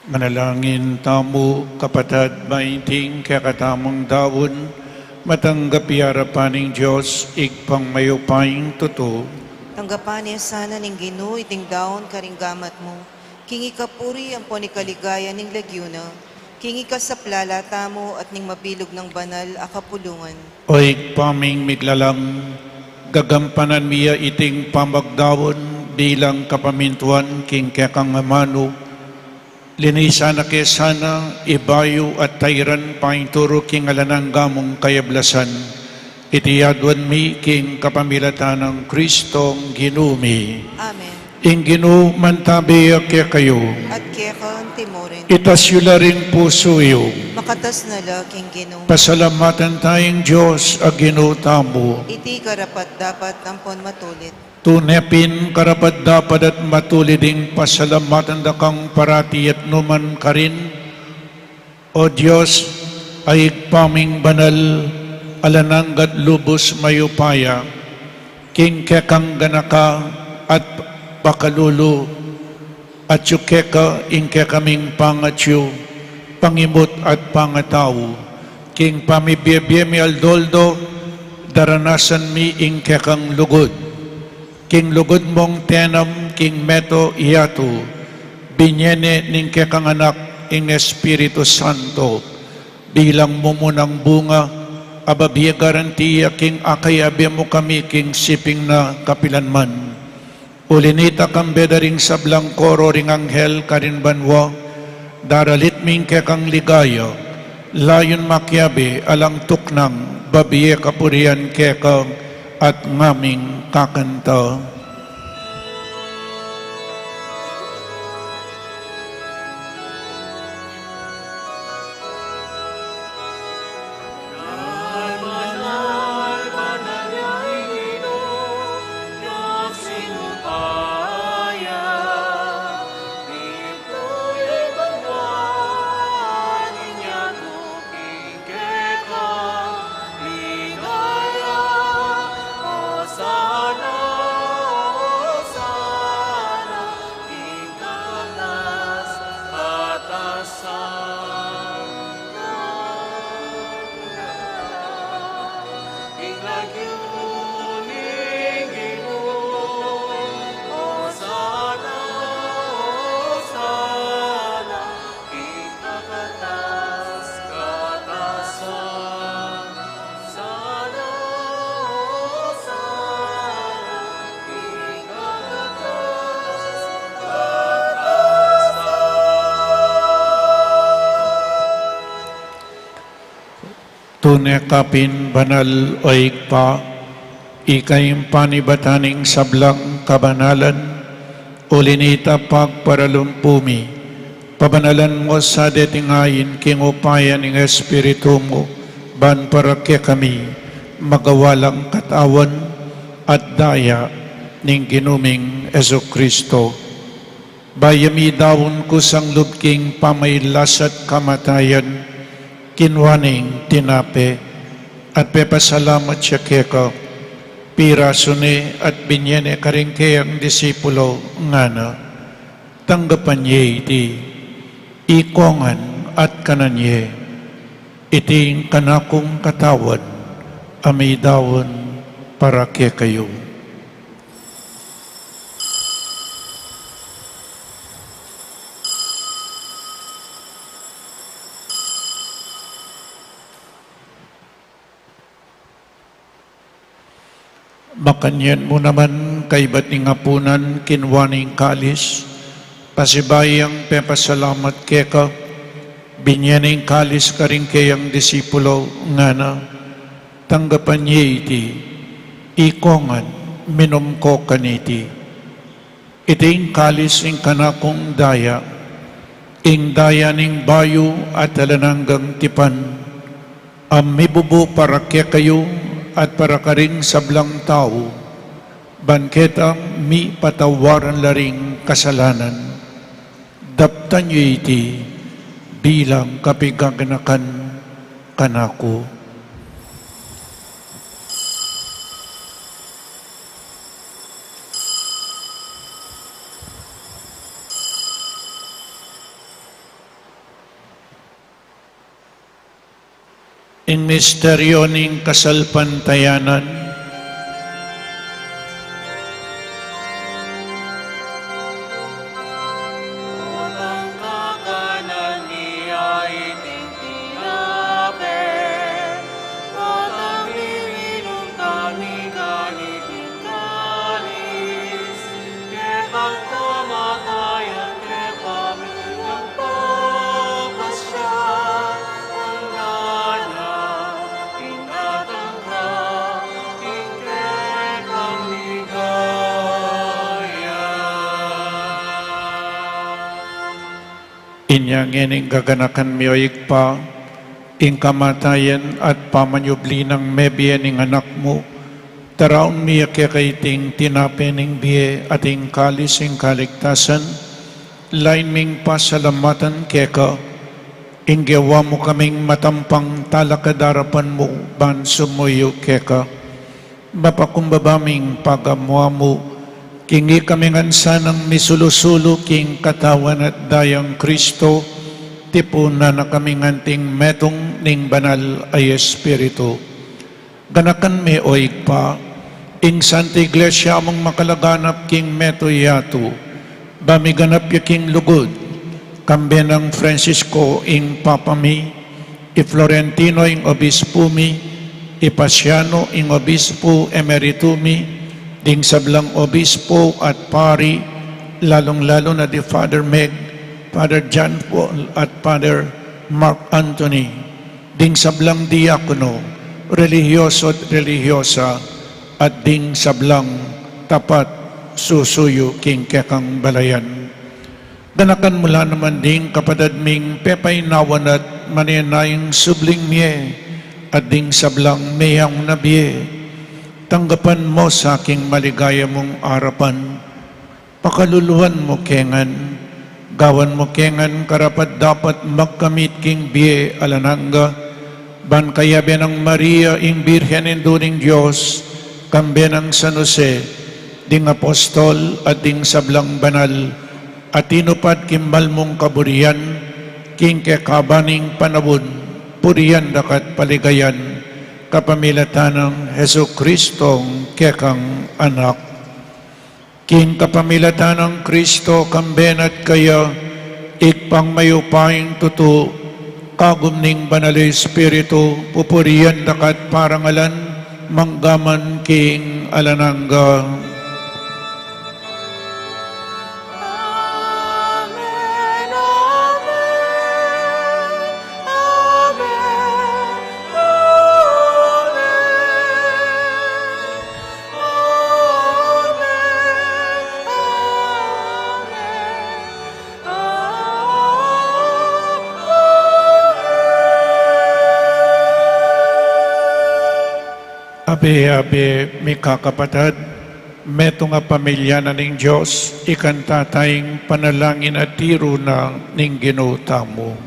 Manalangin tamo, kapatid, mainting kakatamang dawon, matanggap harapaning Diyos, igpang mayupaying totoo. Tanggapan niya sana ning Ginoo iting daon karinggamat mo. Kingi kapuri ang ni kaligaya ning lagyuna. Kingi ka sa plalata mo at ning mabilog ng banal akapulungan. O igpaming miglalang, gagampanan miya iting pamagdawon bilang kapamintuan king kekang amano. Linisa na kesana, ibayo at tayran painturo king alanang gamong kayablasan. Itiyadwan mi king kapamilatan ng Kristong ginumi. Amen. Ing ginu mantabi kaya kayo, At kaya ka ang timorin. itasyula ring puso iyo. Makatas na laking Ginoo. Pasalamatan tayong Diyos a ginutamo. Iti karapat dapat ampon matulit. Tunepin karapat dapat at matuliding pasalamatan da kang parati at numan karin. O Diyos, ay paming banal, alananggat lubos mayupaya, king kekang ganaka at pakalulu, at yukeka ingke kaming pangatyu, pangimot at pangataw, king pamibiyebye mi aldoldo, daranasan mi ingke kang lugod, king lugod mong tenam, king meto iyato, binyene ningke kang anak, ing Espiritu Santo, bilang mumunang bunga, ababiya garantiya king akay abya mo kami king siping na kapilanman. Ulinita kang bedaring sablang koro ring anghel karin banwa, daralit ming kekang ligaya, layon makyabe alang tuknang, babiye kapurian kekang at ngaming kakanta. Tunay kapin banal o ikpa, ikayong panibataning sablang kabanalan, ulinita pagparalumpumi, pabanalan mo sa detingayin king upayan ng Espiritu mo, ban para kaya kami, magawalang katawan at daya ning ginuming Esokristo. Bayami dawon ko sang lubking pamaylas at kamatayan, kinwaning tinape at pepasalamat siya keka pirasone at binyene karing kayang disipulo ngana tanggapan niya iti ikongan at kananye iting kanakong katawan amay dawon para kaya kayo. Makanyan mo naman kay ba't ni ngapunan kinwaning kalis, pasibayang pepasalamat keka, binyaning kalis ka rin kayang disipulo nga na, tanggapan niya iti, ikongan, minom ko kaniti. Iting kalis ing kanakong daya, ing daya ning bayo at alananggang tipan, mibubo para kaya kayo, at para karing sablang tao, banketang mi patawaran laring kasalanan, daptan niyo iti bilang kapigaganakan kanako. In misteryo ning kasalpantayanan, Utang kakanan niya iting tinapin, Utang lilinong kami ganiting kalis, Kekang kumakayan ke kami ng pagpasya, ang gana, inatang ka, ikekang ligaya. inyang ining gaganakan miyoig pa, ing kamatayan at pamanyubli ng mebye ning anak mo, taraon miya kaiting tinapening biye ating kalis ing kaligtasan, lain ming pasalamatan keka, inggewa mo kaming matampang talakadarapan mo, ban sumuyo keka, mapakumbabaming pagamuha mo, kingi kami ngansa ng misulusulo king katawan at dayang Kristo, tipuna na kami nganting metong ning banal ay Espiritu. Ganakan me oig pa, ing Santa Iglesia among makalaganap king meto yato, bamiganap ya king lugod, kambe ng Francisco ing papami, i Florentino ing obispo mi, i Pasiano ing obispo emeritumi, ding sablang obispo at pari, lalong-lalo na di Father Meg, Father John Paul at Father Mark Anthony, ding sablang diakono, religyoso at religyosa, at ding sablang tapat susuyo king kekang balayan. Ganakan mula naman ding kapatid ming pepay nawan at manenayang subling miye, at ding sablang mayang nabiye, tanggapan mo sa aking maligaya mong arapan, pakaluluhan mo kengan, gawan mo kengan karapat dapat magkamit king biye alananga, ban kayabe ng Maria ing Birhen induning Diyos, kambe ng San Jose, ding apostol at ding sablang banal, at tinupad kimbal mong kaburian, king kekabaning panabon, puriyan dakat paligayan, kapamilatan ng Heso Kristong kekang anak. King kapamilatan ng Kristo kambenat kaya, ikpang mayupaing tuto, kagumning banal Espiritu, pupuriyan dakat parangalan, manggaman king alananga. Amen, amen, amen, Abe-abe, mi kakapatad, meto nga pamilya na ning Diyos, ikanta tayong panalangin at tiro na ning ginuta mo.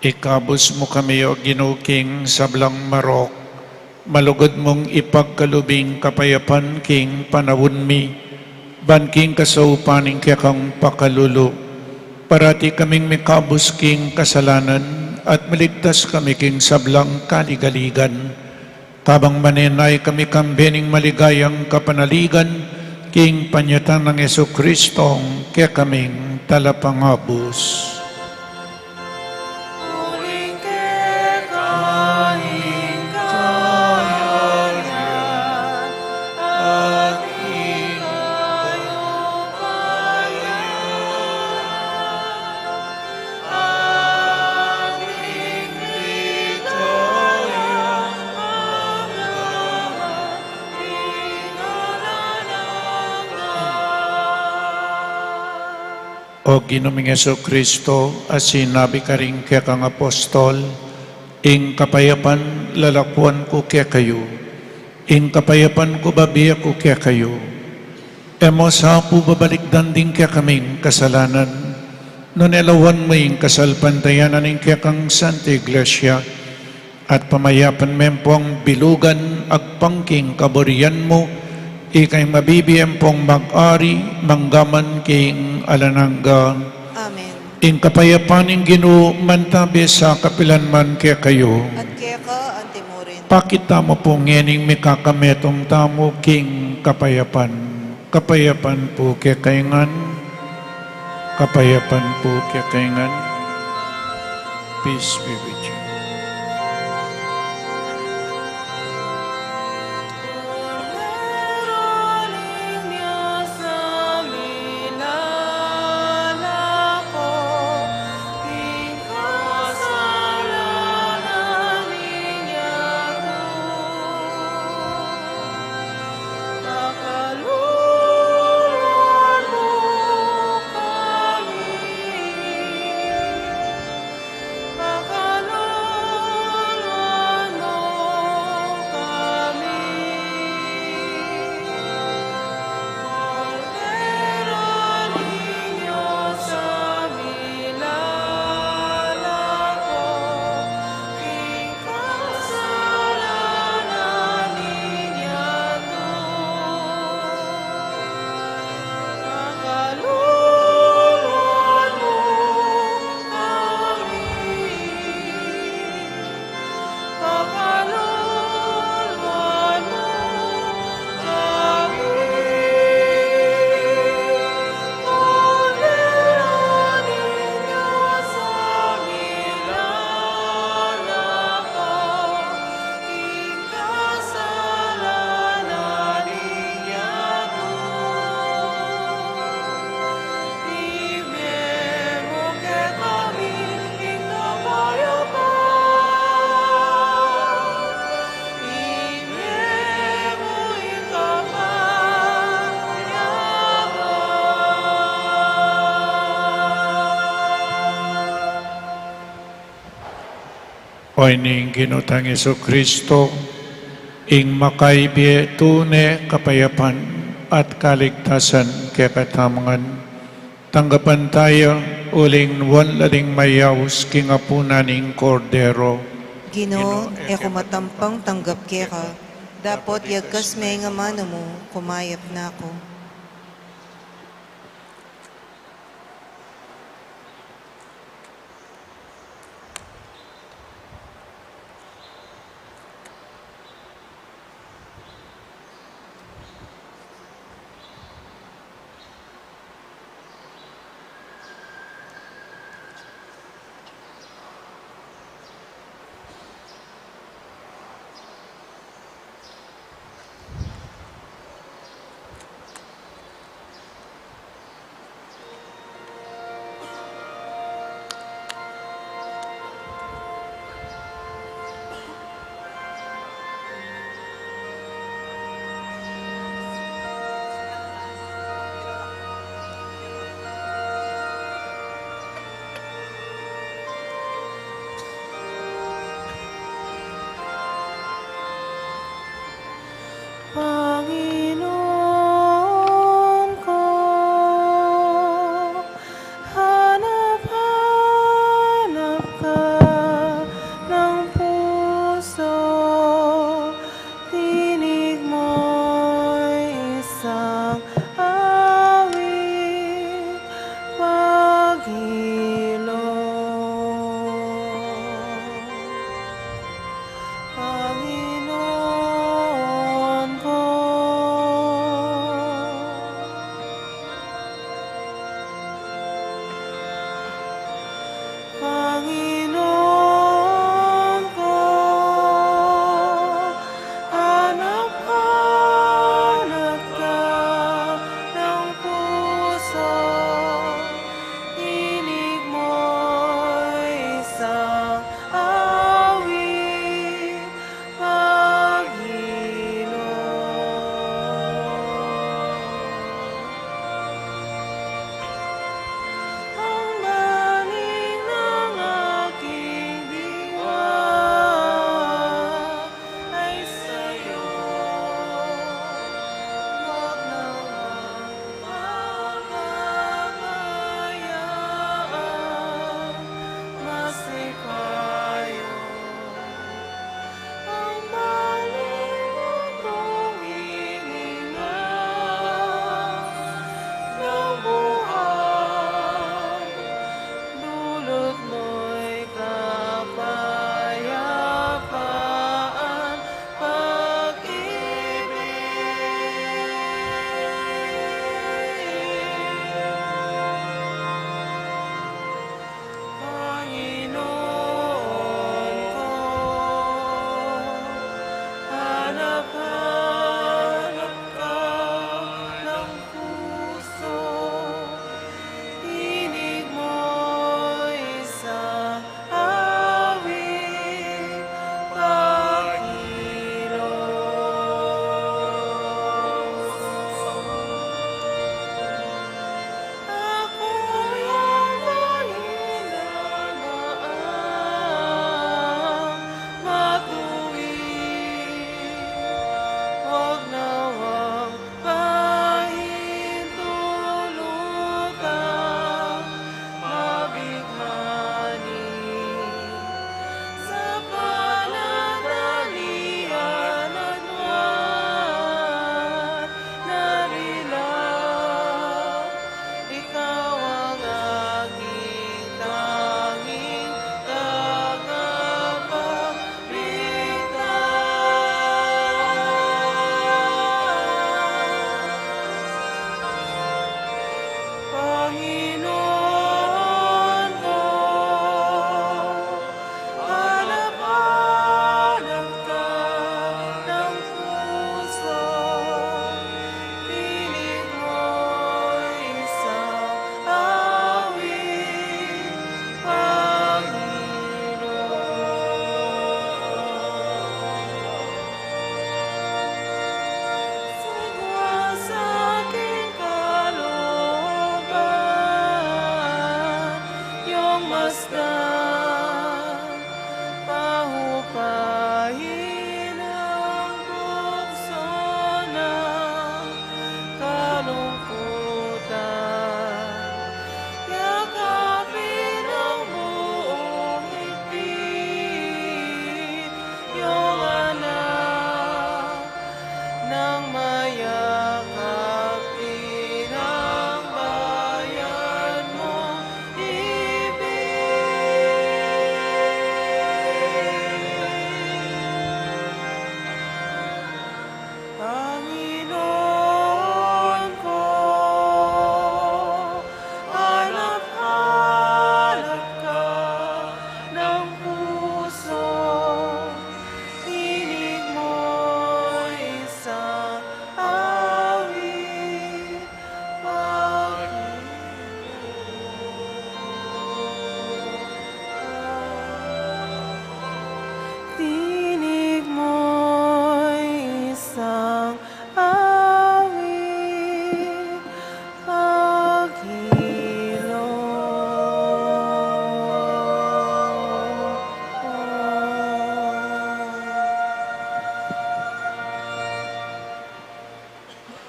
Ikabos mo kami o ginuking sablang marok, malugod mong ipagkalubing kapayapan king panawon mi, ban king kasaupaning kaya kang pakalulu, parati kaming mikabos king kasalanan, at maligtas kami king sablang kaligaligan, tabang manenay kami kambening maligayang kapanaligan, king panyatan ng Yesu Kristong kaya kaming talapangabos. Muling kekaing kahayagan at ikayong ating ligayang hangganan, O Ginoong Yesu Kristo, as sinabi ka rin kaya kang apostol, ing kapayapan lalakuan ko kaya kayo, ing kapayapan ko babiya ko kaya kayo. Emo sa po babalikdan din kaya kaming kasalanan, no nelawan mo ing kasalpantayanan ing kaya kang Santa Iglesia, at pamayapan mempong bilugan agpangking kaburian mo, ikay mabibiyang pong mag-ari, manggaman king alanangga. Amen. Ing kapayapaning Ginoo mantabi sa kapilanman kaya kayo. At kaya ka, antimurin. Pakita mo po ngening may kakametong tamo king kapayapan. Kapayapan po kaya kaingan. Kapayapan po kaya kaingan. Peace be with you. Meron niya sa minalako, ikasalanan niya ko. Pakaluluan mo kami, pakaluluan mo kami. Cordero Niño sa minalako, ikasalanan niya to. Pakaluluan mo kami, pakaluluan mo kami. Cordero Niño sa minalako, ikasalanan niya to. Ibemo ke kami ing kapayapan, ibemo ing kapayapan. O ining ginutang Yesu Kristo, ing makaibiye tune kapayapan at kaligtasan kaya katamangan. Tanggapan tayo uling wanlaling mayaws kingapunan ing kordero. Ginoo, eko matampang tanggap kaya ka. Dapat yagkas may nga mano mo, kumayap na ako.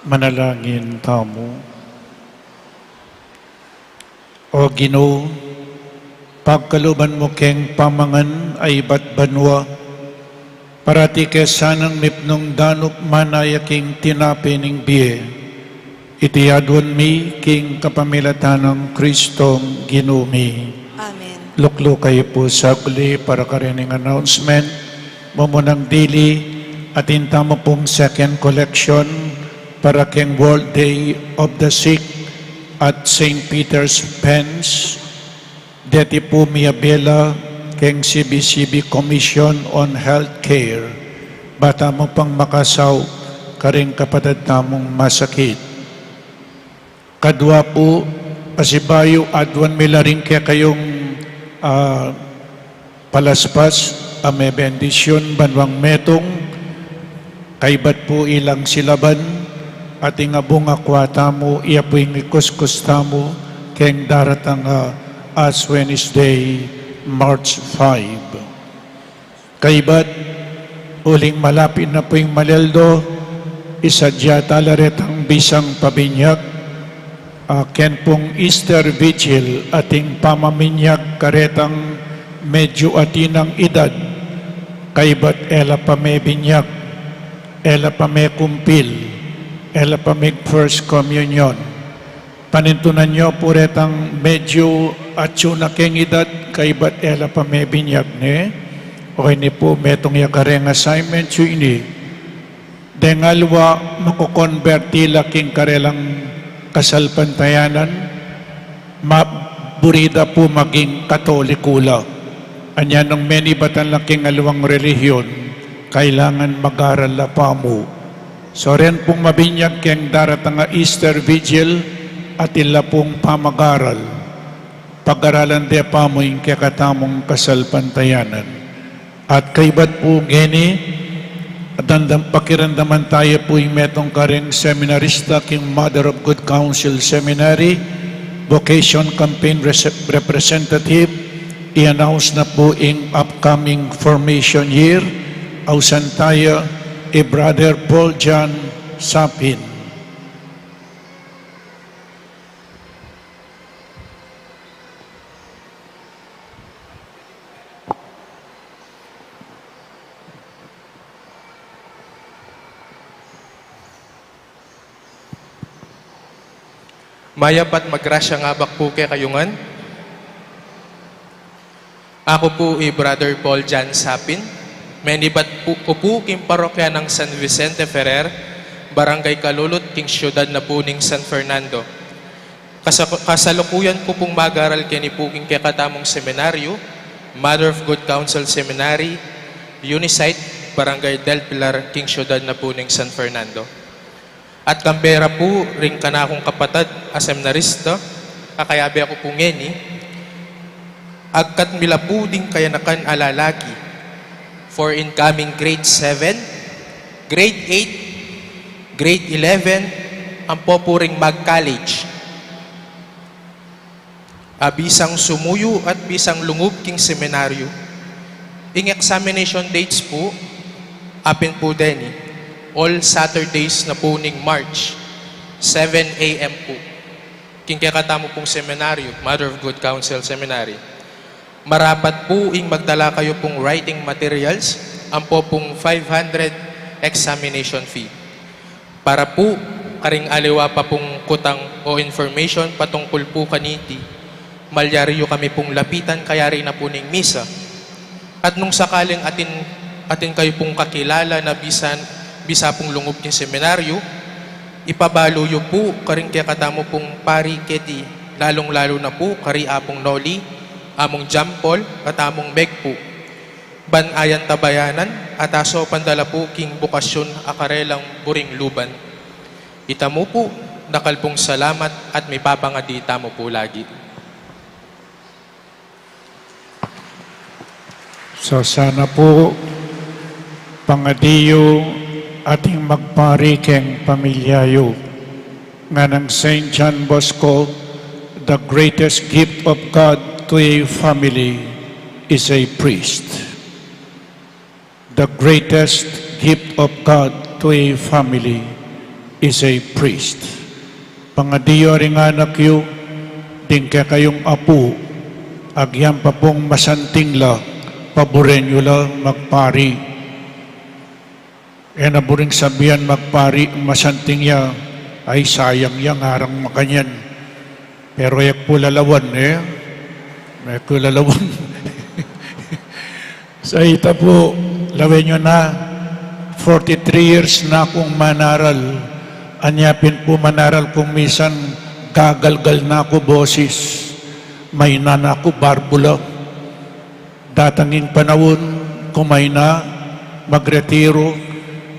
Manalangin tamo. O Ginoo, pagkaluban mo keng pamangan ay batbanwa, parati kesanang mipnong danok manaya king tinapining biye, itiyadwan mi king kapamilatanang Kristong Ginumi. Amen. Luklo kayo po sa uli para karining announcement, mamunang dili, at intamo pong second collection para king World Day of the Sick at St. Peter's Pens, deti po miyabela keng CBCB Commission on Healthcare, bata mo pang makasaw, karing kapatid tamong masakit. Kadwa po, pasibayo, adwan mila rin kaya kayong palaspas, ame bendisyon, banwang metong, kaibat po ilang silaban, ating abong akwata mo, iya po yung ikuskus tamo, keng daratang Ash Wednesday, March 5. Kaibat, uling malapit na po yung Maleldo, isadya talaretang bisang pabinyag, ken pong Easter Vigil, ating pamaminyag karetang medyo atinang edad, kaibat ela pa may binyag, ela pa may kumpil, ela pa may First Communion. Panintunan nyo po retang medyo atyo na keng edad, kaibat ela pa may binyag ne. Okay ni po, metong yakareng assignment yu ini. Dengalwa, makukonvertila king karelang kasalpantayanan, maburida po maging katolikula. Anya ng many batan laking alawang relihiyon, kailangan mag-aral la pa mo. So rin pong mabinyag keng daratang Easter Vigil at ila pong pamag-aral. Pag-aralan de pa mo yung kakatamong kasalpantayanan. At kaibat po geni, at pakiramdaman tayo po yung metong karing seminarista king Mother of Good Counsel Seminary, Vocation Campaign Representative, i-announce na po in upcoming formation year, ausan tayo, Brother Paul John Sapin. Mayapat magrasya nga bak po kay kayungan. Ako po Brother Paul John Sapin. Menibat po po king parokya ng San Vicente Ferrer, Barangay Kalulot, king siyudad na po ning San Fernando. Kasalukuyan ko pong mag-aral kini po king kakatamong seminaryo, Mother of Good Counsel Seminary, Unisite, Barangay Del Pilar, king siyudad na po ning San Fernando. At kambera po, ring ka na akong kapatid, aseminarista, kakayabi ako po ngeni, agkat mila po din kaya nakan alalaki, for incoming grade 7, grade 8, grade 11, ang popuring mag-college. Bisang sumuyo at bisang lungub king seminaryo. Ing examination dates po, apin po din all Saturdays na po ning March, 7 a.m. po. King kakatamo pong seminaryo, Mother of Good Counsel Seminary. Marapat po ing magdala kayo pong writing materials, ang po pong 500 examination fee. Para po, karing aliwa pa pong kutang o information patungkol po kaniti, malyariyo kami pong lapitan kaya rin na po ning misa. At nung sakaling atin kayo pong kakilala na bisa pong lungub ng seminaryo, ipabaluyo po karing kaya katamo pong pari keti, lalong-lalo na po kari apong Noli, among Jampol at among Meg po. Banayan tabayanan at aso pandala po king bukasyon akarelang buring luban. Itamo po, nakalpong salamat at may papangadita mo po lagi. So sana po pangadiyo ating magpari keng pamilyayo nga ng St. John Bosco, the greatest gift of God to a family is a priest. The greatest gift of God to a family is a priest. Pangadiyo ring anak yu, din kayong apu, agyan pa pong masanting la, paboren yu la magpari. E naburing sabihan magpari, masanting ya, ay sayang yang harang makanyan. Pero yak po lalawan may po lalawan. Sa ita po, lawin nyo na, 43 years na akong manaral. Anyapin po manaral kung misan gagalgal na ako boses. May na ako barbula. Datanging panahon, kumay na, magretiro,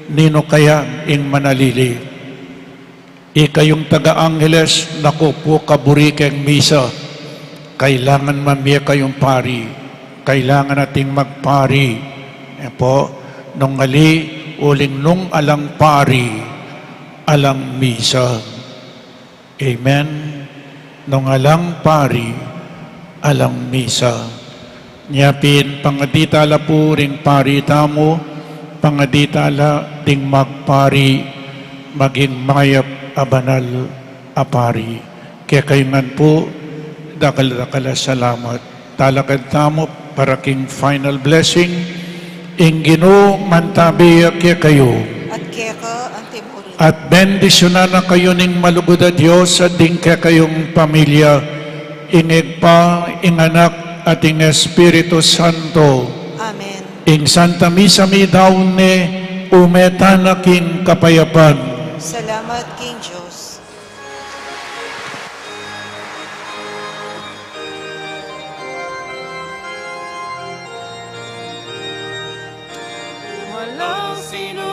nino kaya ing manalili. Ikayong taga-Angeles, naku po kaburi keng misa. Kailangan mamaya kayong pari. Kailangan nating magpari. Po, nung ali, uling nung alang pari, alang misa. Amen. Nung alang pari, alang misa. Nyapin, pangaditala po ring pari tamo, pangaditala ding magpari, maging mayap abanal apari. Kaya kayo man po, dakal-dakala salamat. Talakad tamo, para king final blessing, ingino mantabi kaya kayo. At kaya ka ang timurin. At bendisyonan na kayo ning malugod a Diyos at din kaya kayong pamilya, ingeg pa, ing anak at ing Espiritu Santo. Amen. Ing Santa Misa mi daon ne, umeta na king kapayapan. Salamat, King Diyos. Walang sino